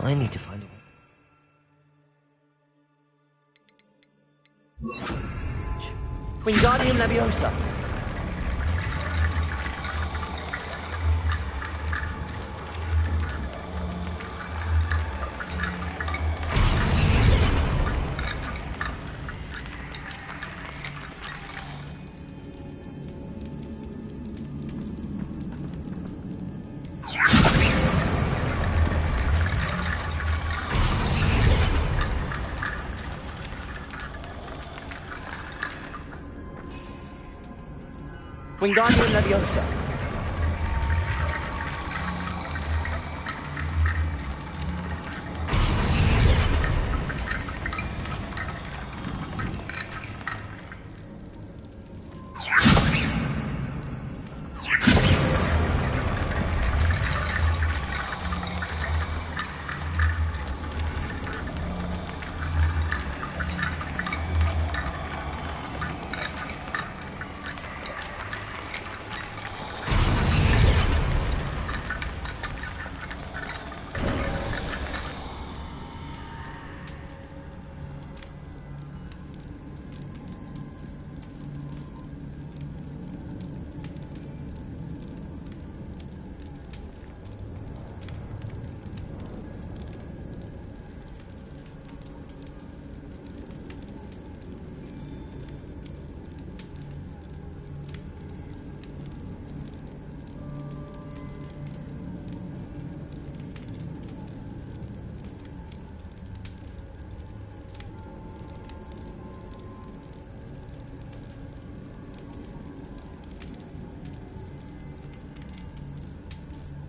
I need to find a way. Wingardium Leviosa! Wingardium Leviosa.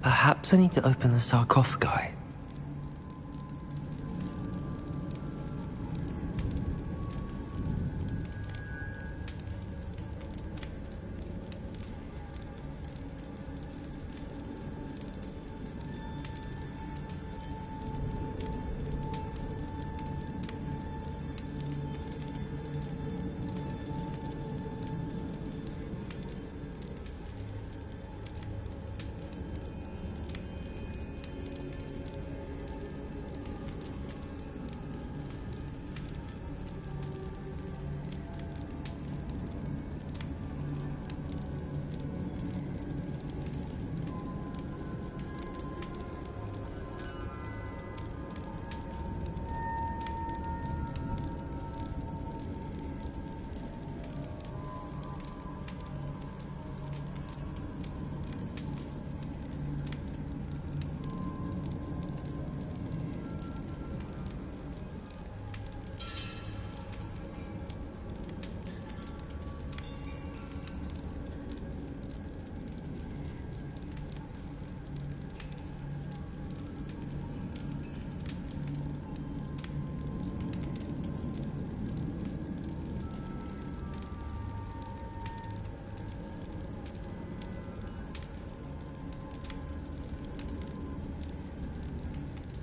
Perhaps I need to open the sarcophagi.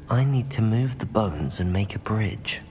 I need to move the bones and make a bridge.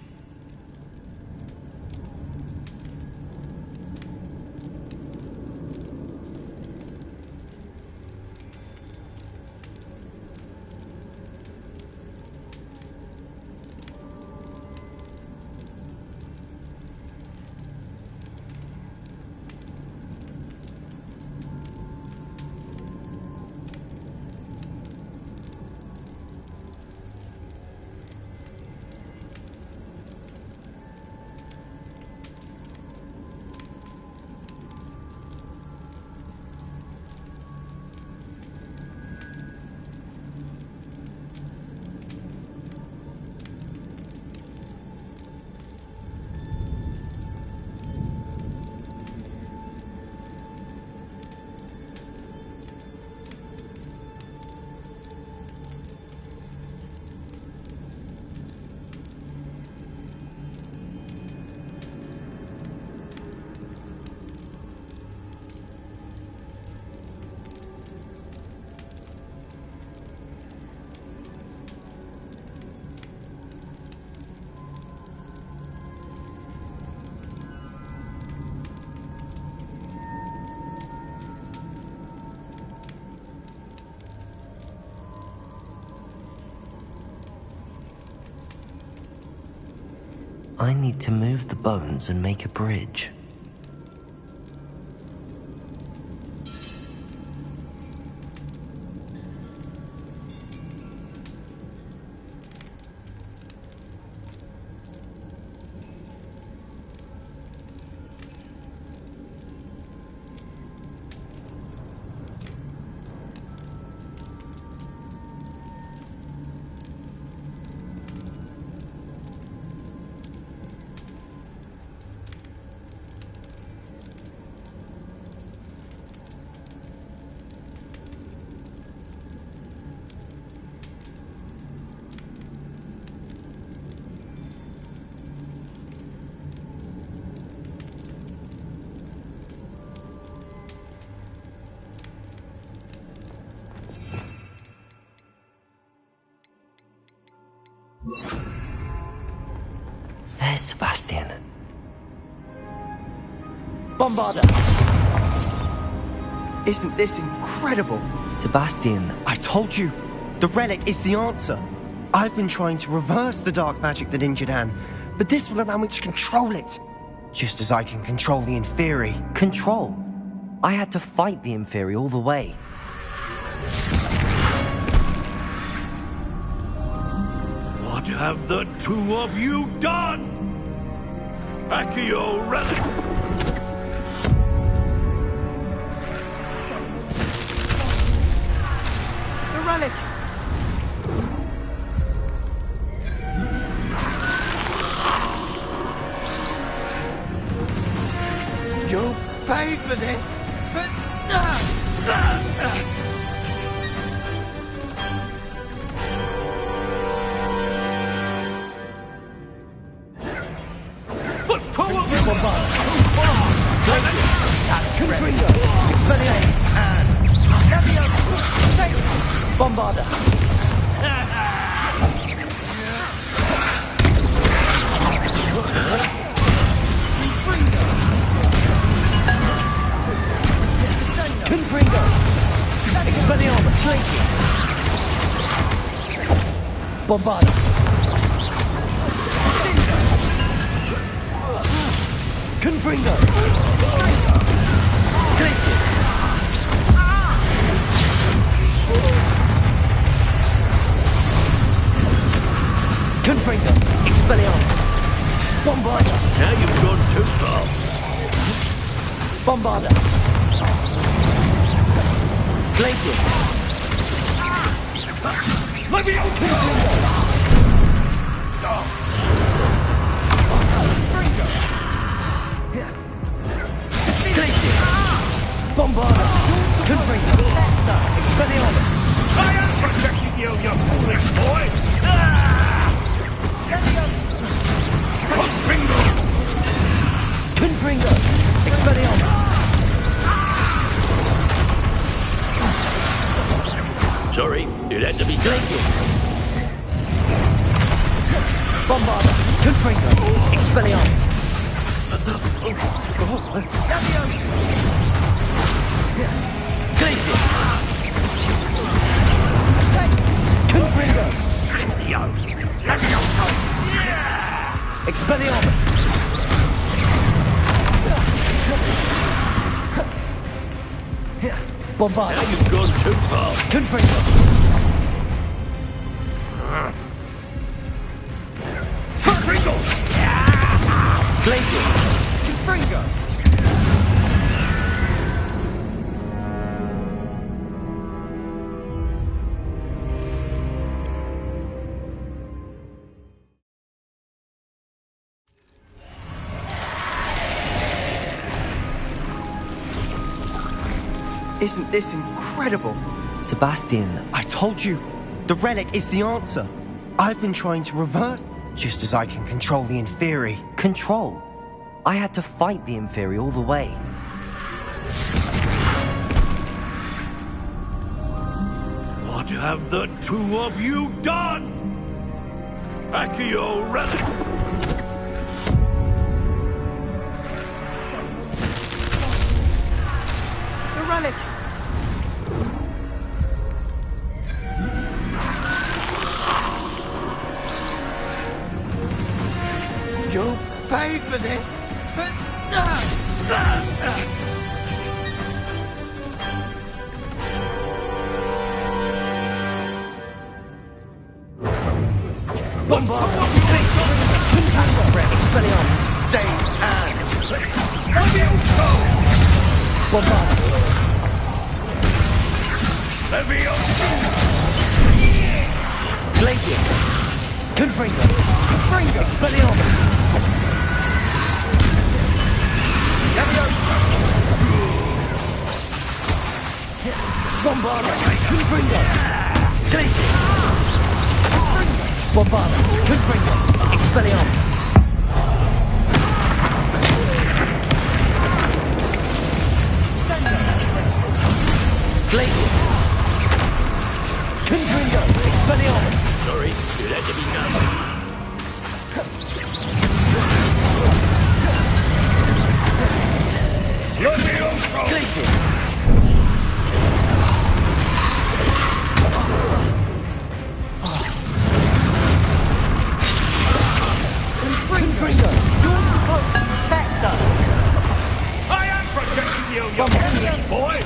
I need to move the bones and make a bridge. There's Sebastian. Bombarder! Isn't this incredible? Sebastian. I told you, the relic is the answer. I've been trying to reverse the dark magic that injured Anne, but this will allow me to control it. Just as I can control the Inferi. Control? I had to fight the Inferi all the way. What have the two of you done? Accio relic! The relic! You'll pay for this! Bombarder! Confringo! Expelliarmus! Glacius! Bombarder! Confringo! Glacius! Confringo! Expelliarmus! Bombarder! Now you've gone too far. Bombarder! Glacius! Let me out! Glacius! Bombarder! Confringo! Expelliarmus! I am protecting you, you foolish boy! Confringo! Confringo! Expelliarmus! Sorry, it had to be Glacius! Bombarder! Confringo! Expelliarmus! Glacius! Confringo! Expelliarmus! Bombarder! Now you've gone too far. Confringo! Confringo! Glacius! Confringo! Isn't this incredible? Sebastian. I told you, the relic is the answer. I've been trying to reverse, just as I can control the Inferi. Control? I had to fight the Inferi all the way. What have the two of you done? Accio relic! The relic! You'll pay for this! Glacius! Confringo! Confringo! Expelliarmus! Bombarda! Confringo! Glacius! Bombarda! Confringo! Expelliarmus! Glacius! Confringo! Expelliarmus! Sorry, you had to be done. Glacius! Confringo! You're supposed to protect us! I am protecting you, you idiot boy!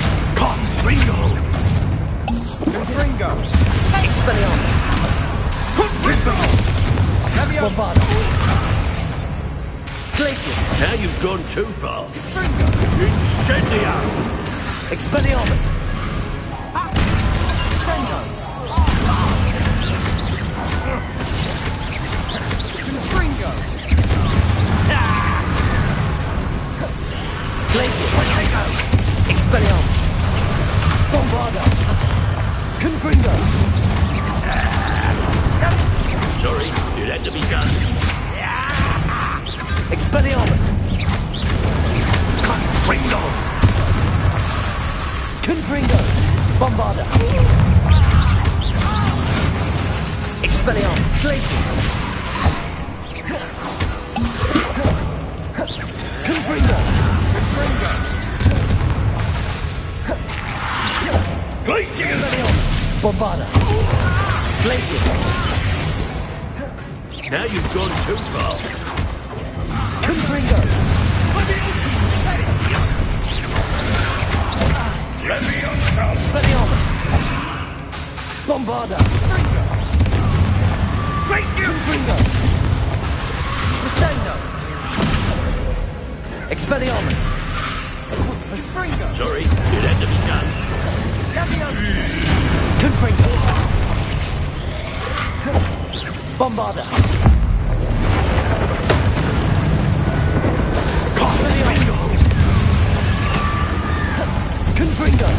Confringo! Confringo! Expelliarmus! Bombarda! Glacius! Now you've gone too far. Incendia! Expelliarmus! Confringo! Glacius! Expelliarmus! Bombarda! Confringo! Sorry, it had to be done. Expelliarmus! Confringo! Confringo! Bombarda! Expelliarmus! Glacius! Confringo! Glacius! Expelliarmus! Bombarda! Glacius! Now you've gone too far. Confringo! Expelliarmus! Bombarda! Confringo! Crescendo! Expelliarmus! Sorry, it had to be done. Confringo! Bombarda! Confringo! Confringo!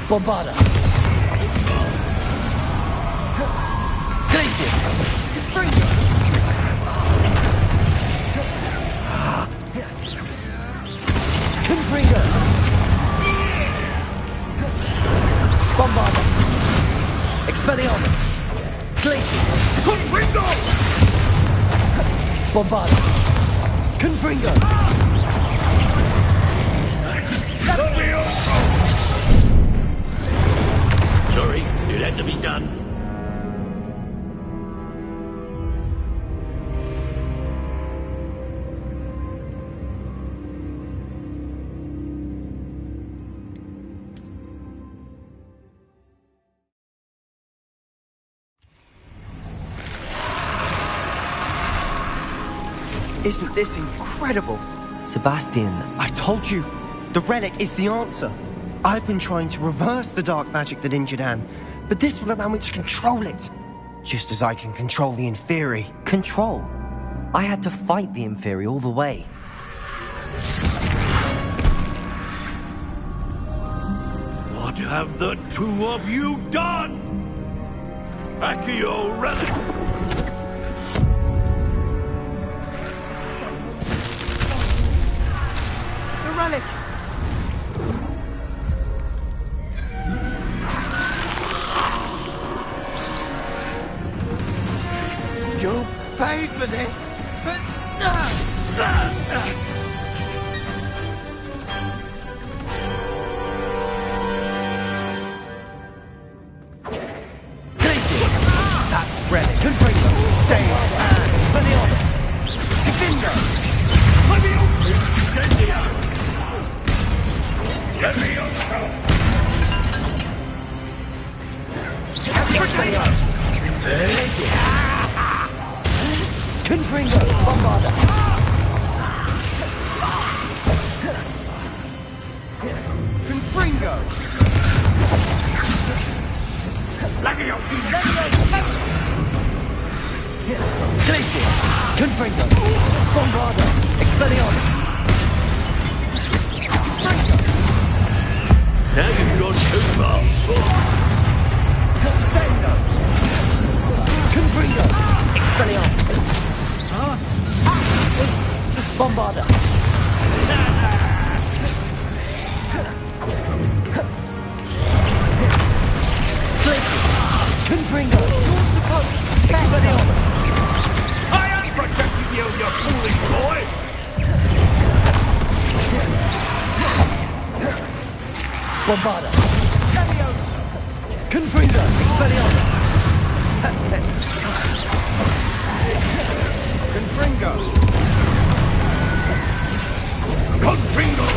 Bombarda! Glacius! Confringo! Confringo! Bombarda! Expelliarmus! Glacius! Confringo! Bombarda! Confringo! Sorry, it had to be done. Isn't this incredible? Sebastian. I told you, the relic is the answer. I've been trying to reverse the dark magic that injured Anne, but this will allow me to control it. Just as I can control the Inferi. Control? I had to fight the Inferi all the way. What have the two of you done? Accio relic! The relic! You'll pay for this! Confringo, Bombarda. Confringo! Glacius, Confringo, Bombarda, Expelliarmus. Now you've gone too far. Sendo, Confringo, Expelliarmus. Bombarda. Glacius, Confringo, Expelliarmus. I am protecting you, you foolish boy! Bombarda. Confringo, Expelliarmus. Confringo! Confringo!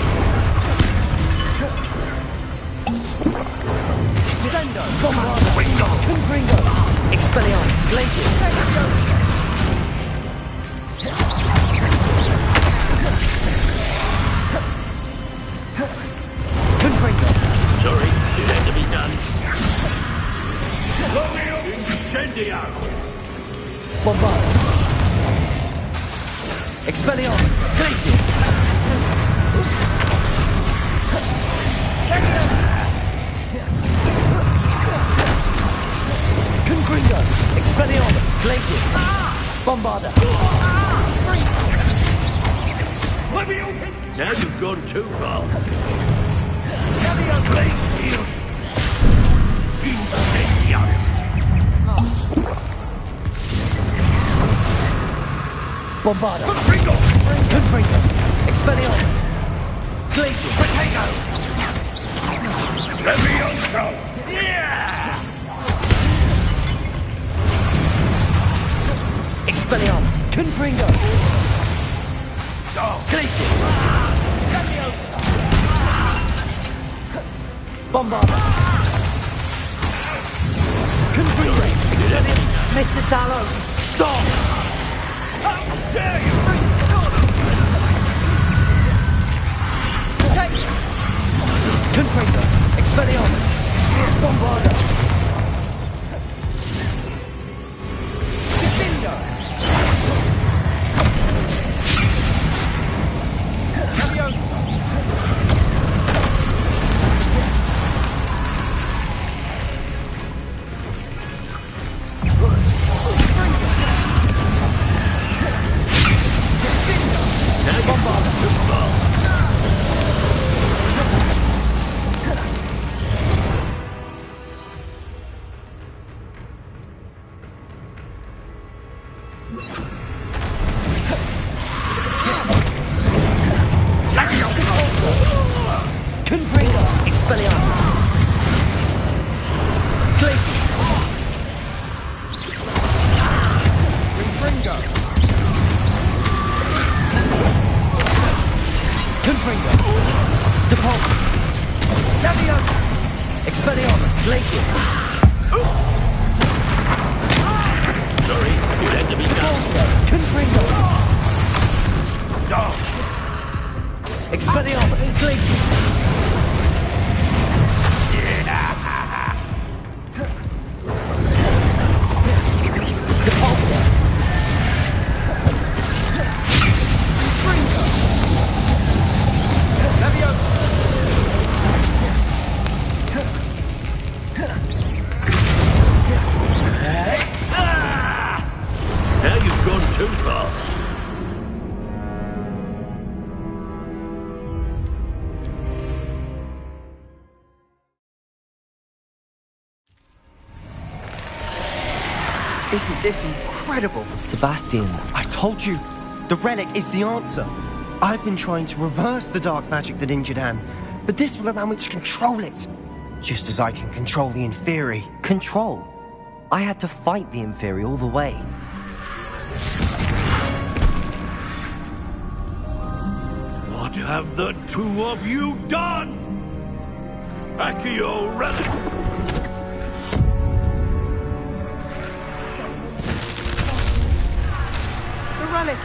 Sendo, Bombarda. Confringo, Expelliarmus. Glacius. Confringo. Sorry, it had to be done. Incendio! Bombarda. Expelliarmus. Glacius. Confringo. Expelliarmus. Glacius. Bombarda. Now you've gone too far. Glacius! Incendio! Bombarda. Confringo! Confringo. Expelliarmus. Glacius. Potato! Levioso! Yeah! Expelliarmus. Confringo. Glacius. Bombarda. Confringo. Expelliarmus. Mr. Tallow. Stop! How dare you! Confringo. Expelliarmus. Bombarda. Confringo. Expelliarmus. Glacius. Confringo! Confringo. Depulso. Expelliarmus. Glacius. Sorry, it had to be done. Depulso. Confringo. Dog! Expelliarmus. Glacius. Depulso. Now you've gone too far. Isn't this incredible? Sebastian. I told you, the relic is the answer. I've been trying to reverse the dark magic that injured Anne, but this will allow me to control it. Just as I can control the Inferi. Control? I had to fight the Inferi all the way. What have the two of you done? Accio relic! The relic!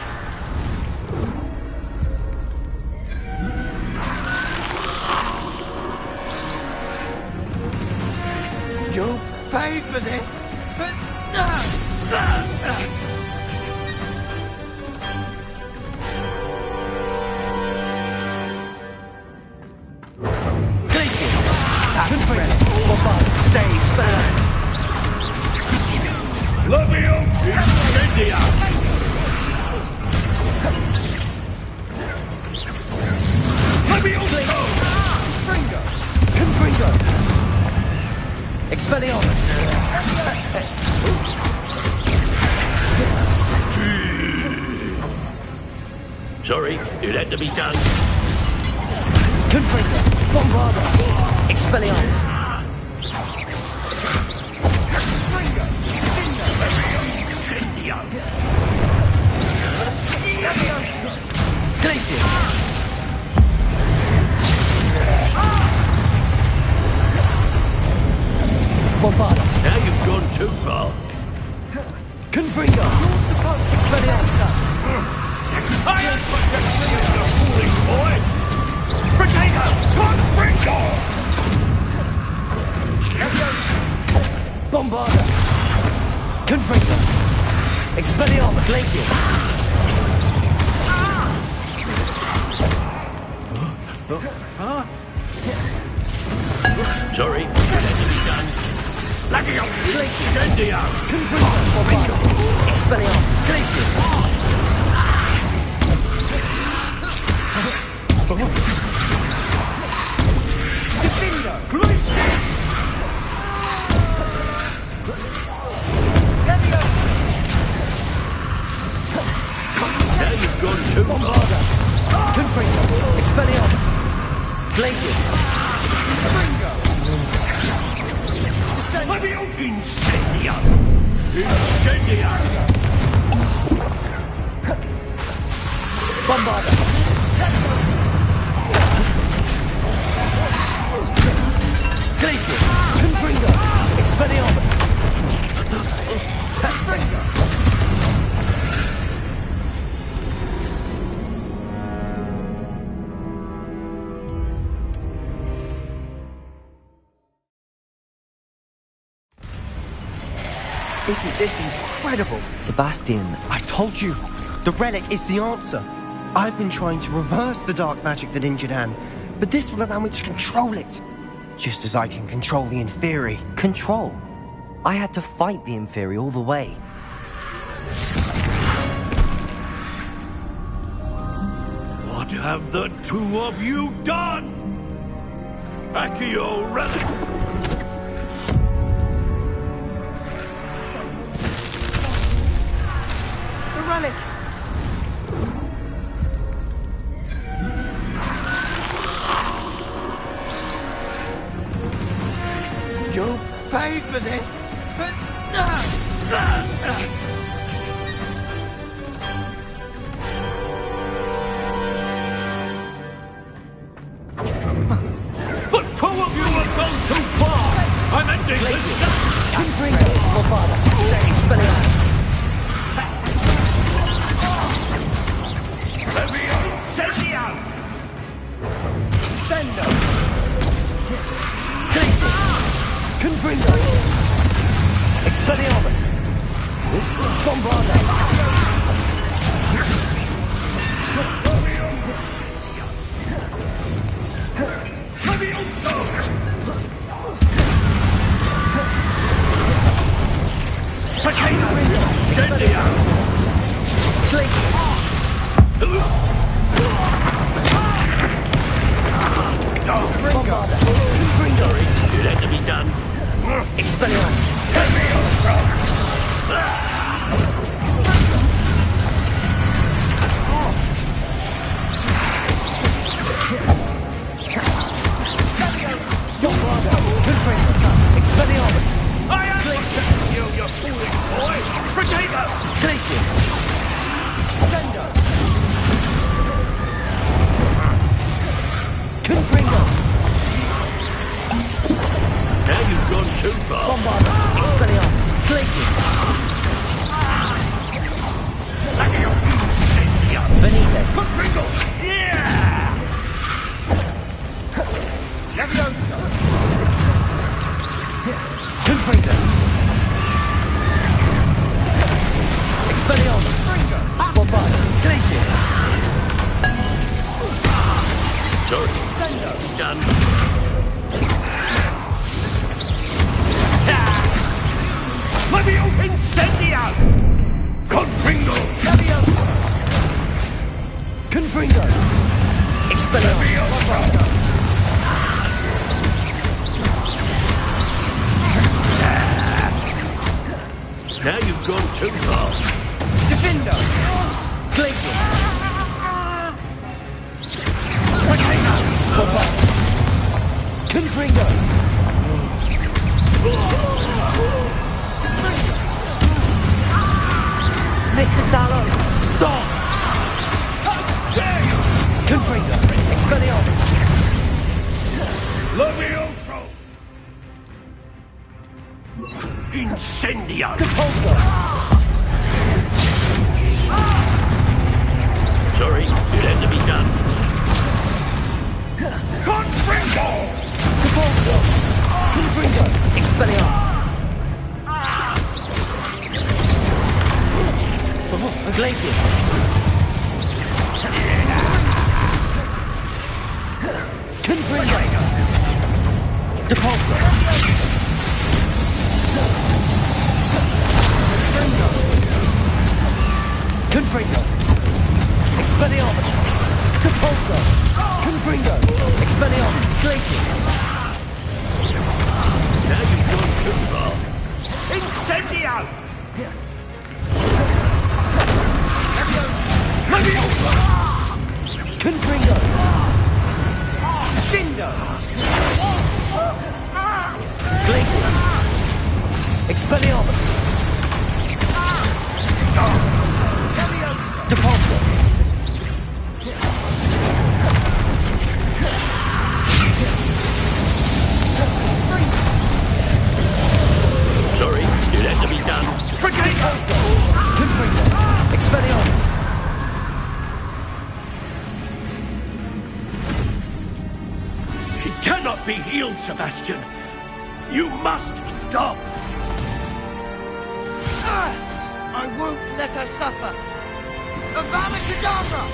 You'll pay for this! Sorry, it had to be done. Confringo! Bombarda! Expelliarmus! Glacius! Bombarda! Now you've gone too far. Confringo! Expelliarmus! I am protecting you, foolish boy! Potato! Confringo! Bombarda! Confringo! Expelliarmus! Glacius! Sorry, it had to be done. Lucky old Incendio! Confringo! Bombarda! Expelliarmus! Glacius! Defendo! Glacius! Now you've gone too far. Confringo! Expelliarmus! Glacius! Incendio! Incendio! Bombarda! Glacius! Confringo! Expelliarmus! Isn't this incredible? Sebastian, I told you, the relic is the answer. I've been trying to reverse the dark magic that injured Anne, but this will allow me to control it. Just as I can control the Inferi. Control? I had to fight the Inferi all the way. What have the two of you done? Accio relic! The relic! You'll pay for this! The two of you have gone too far! I'm ending this! Confringo! Bombarda! Expelliarmus! Incendio! Sendo! Glacius! Confringo! Expelliarmus! Bombarda! Incendio! Glacius! Bombarda! Confringo! It had to be done. Expelliarmus! Bombarda! Confringo! Expelliarmus! I am protecting you, you foolish boy! Potato! Glacius! Sendo! Confringo! you've gone too far. Bombarda, Expelliarmus, Glacius. Venite. Yeah! Leviosa! Confringo. Expelliarmus. Bombarda, Glacius. Sorry. Done. Leviosa! Incendio! Confringo! Leviosa. Confringo. Expelliarmus. Now you've gone too far. Defendo. Glacius. Confringo. Mr. Sallow, stop! Confringo. Expelliarmus. Leviosa! Incendio! Depulso. Sorry, it had to be done. Confringo! Depulso. Confringo. Expelliarmus. Glacius. Confringo. Depulso. Confringo. Expelliarmus. Depulso. Confringo. Expelliarmus. Glacius. Now you've gone too far. Incendio! Leviosa! Confringo. Dindo! Glacius. Expelliarmus. Depulso. Sorry, it had to be done. Depulso. Confringo. Expelliarmus. She cannot be healed, Sebastian. You must stop. I won't let her suffer! Avada Kedavra!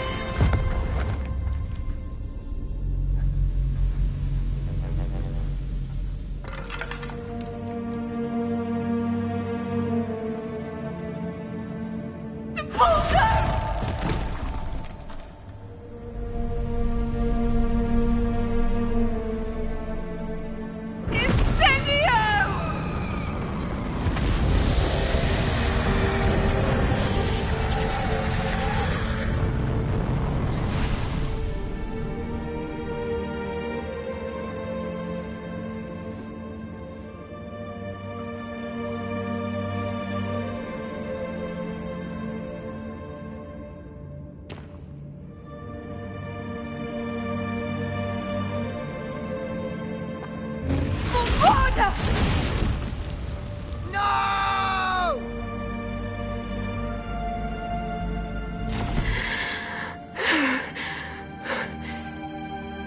No!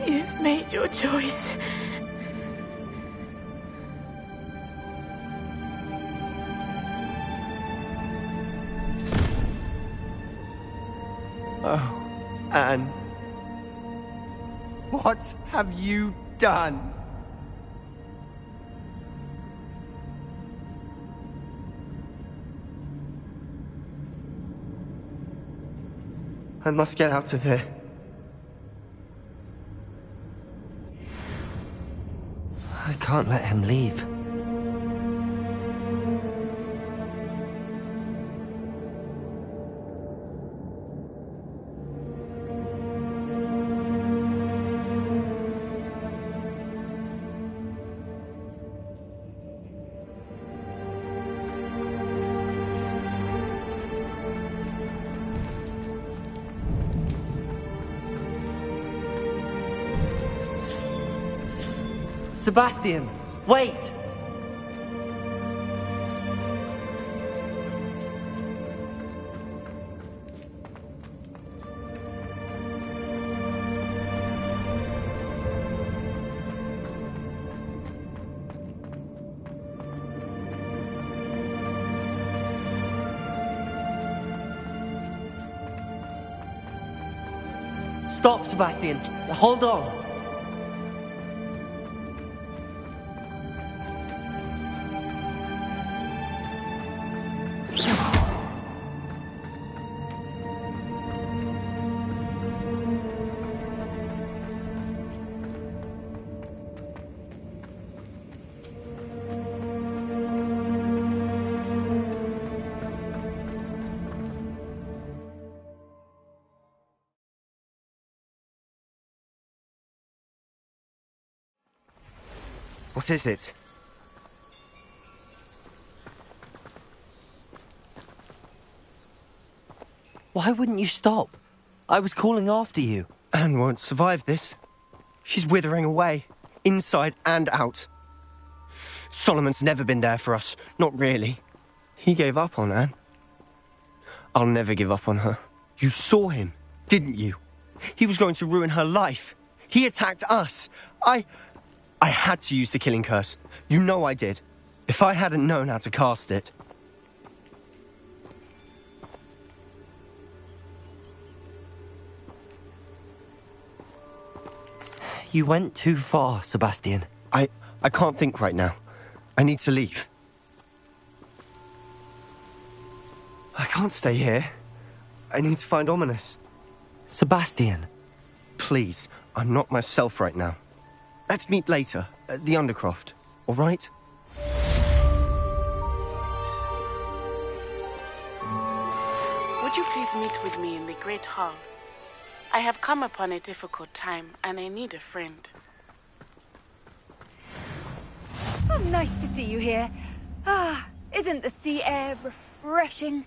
You've made your choice. Oh, Anne. What have you done? I must get out of here. I can't let him leave. Sebastian, wait! Stop, Sebastian. Hold on. What is it? Why wouldn't you stop? I was calling after you. Anne won't survive this. She's withering away, inside and out. Solomon's never been there for us, not really. He gave up on Anne. I'll never give up on her. You saw him, didn't you? He was going to ruin her life. He attacked us. I had to use the killing curse. You know I did. If I hadn't known how to cast it... You went too far, Sebastian. I can't think right now. I need to leave. I can't stay here. I need to find Ominous. Sebastian. Please, I'm not myself right now. Let's meet later, at the Undercroft, all right? Would you please meet with me in the Great Hall? I have come upon a difficult time, and I need a friend. Oh, nice to see you here. Isn't the sea air refreshing?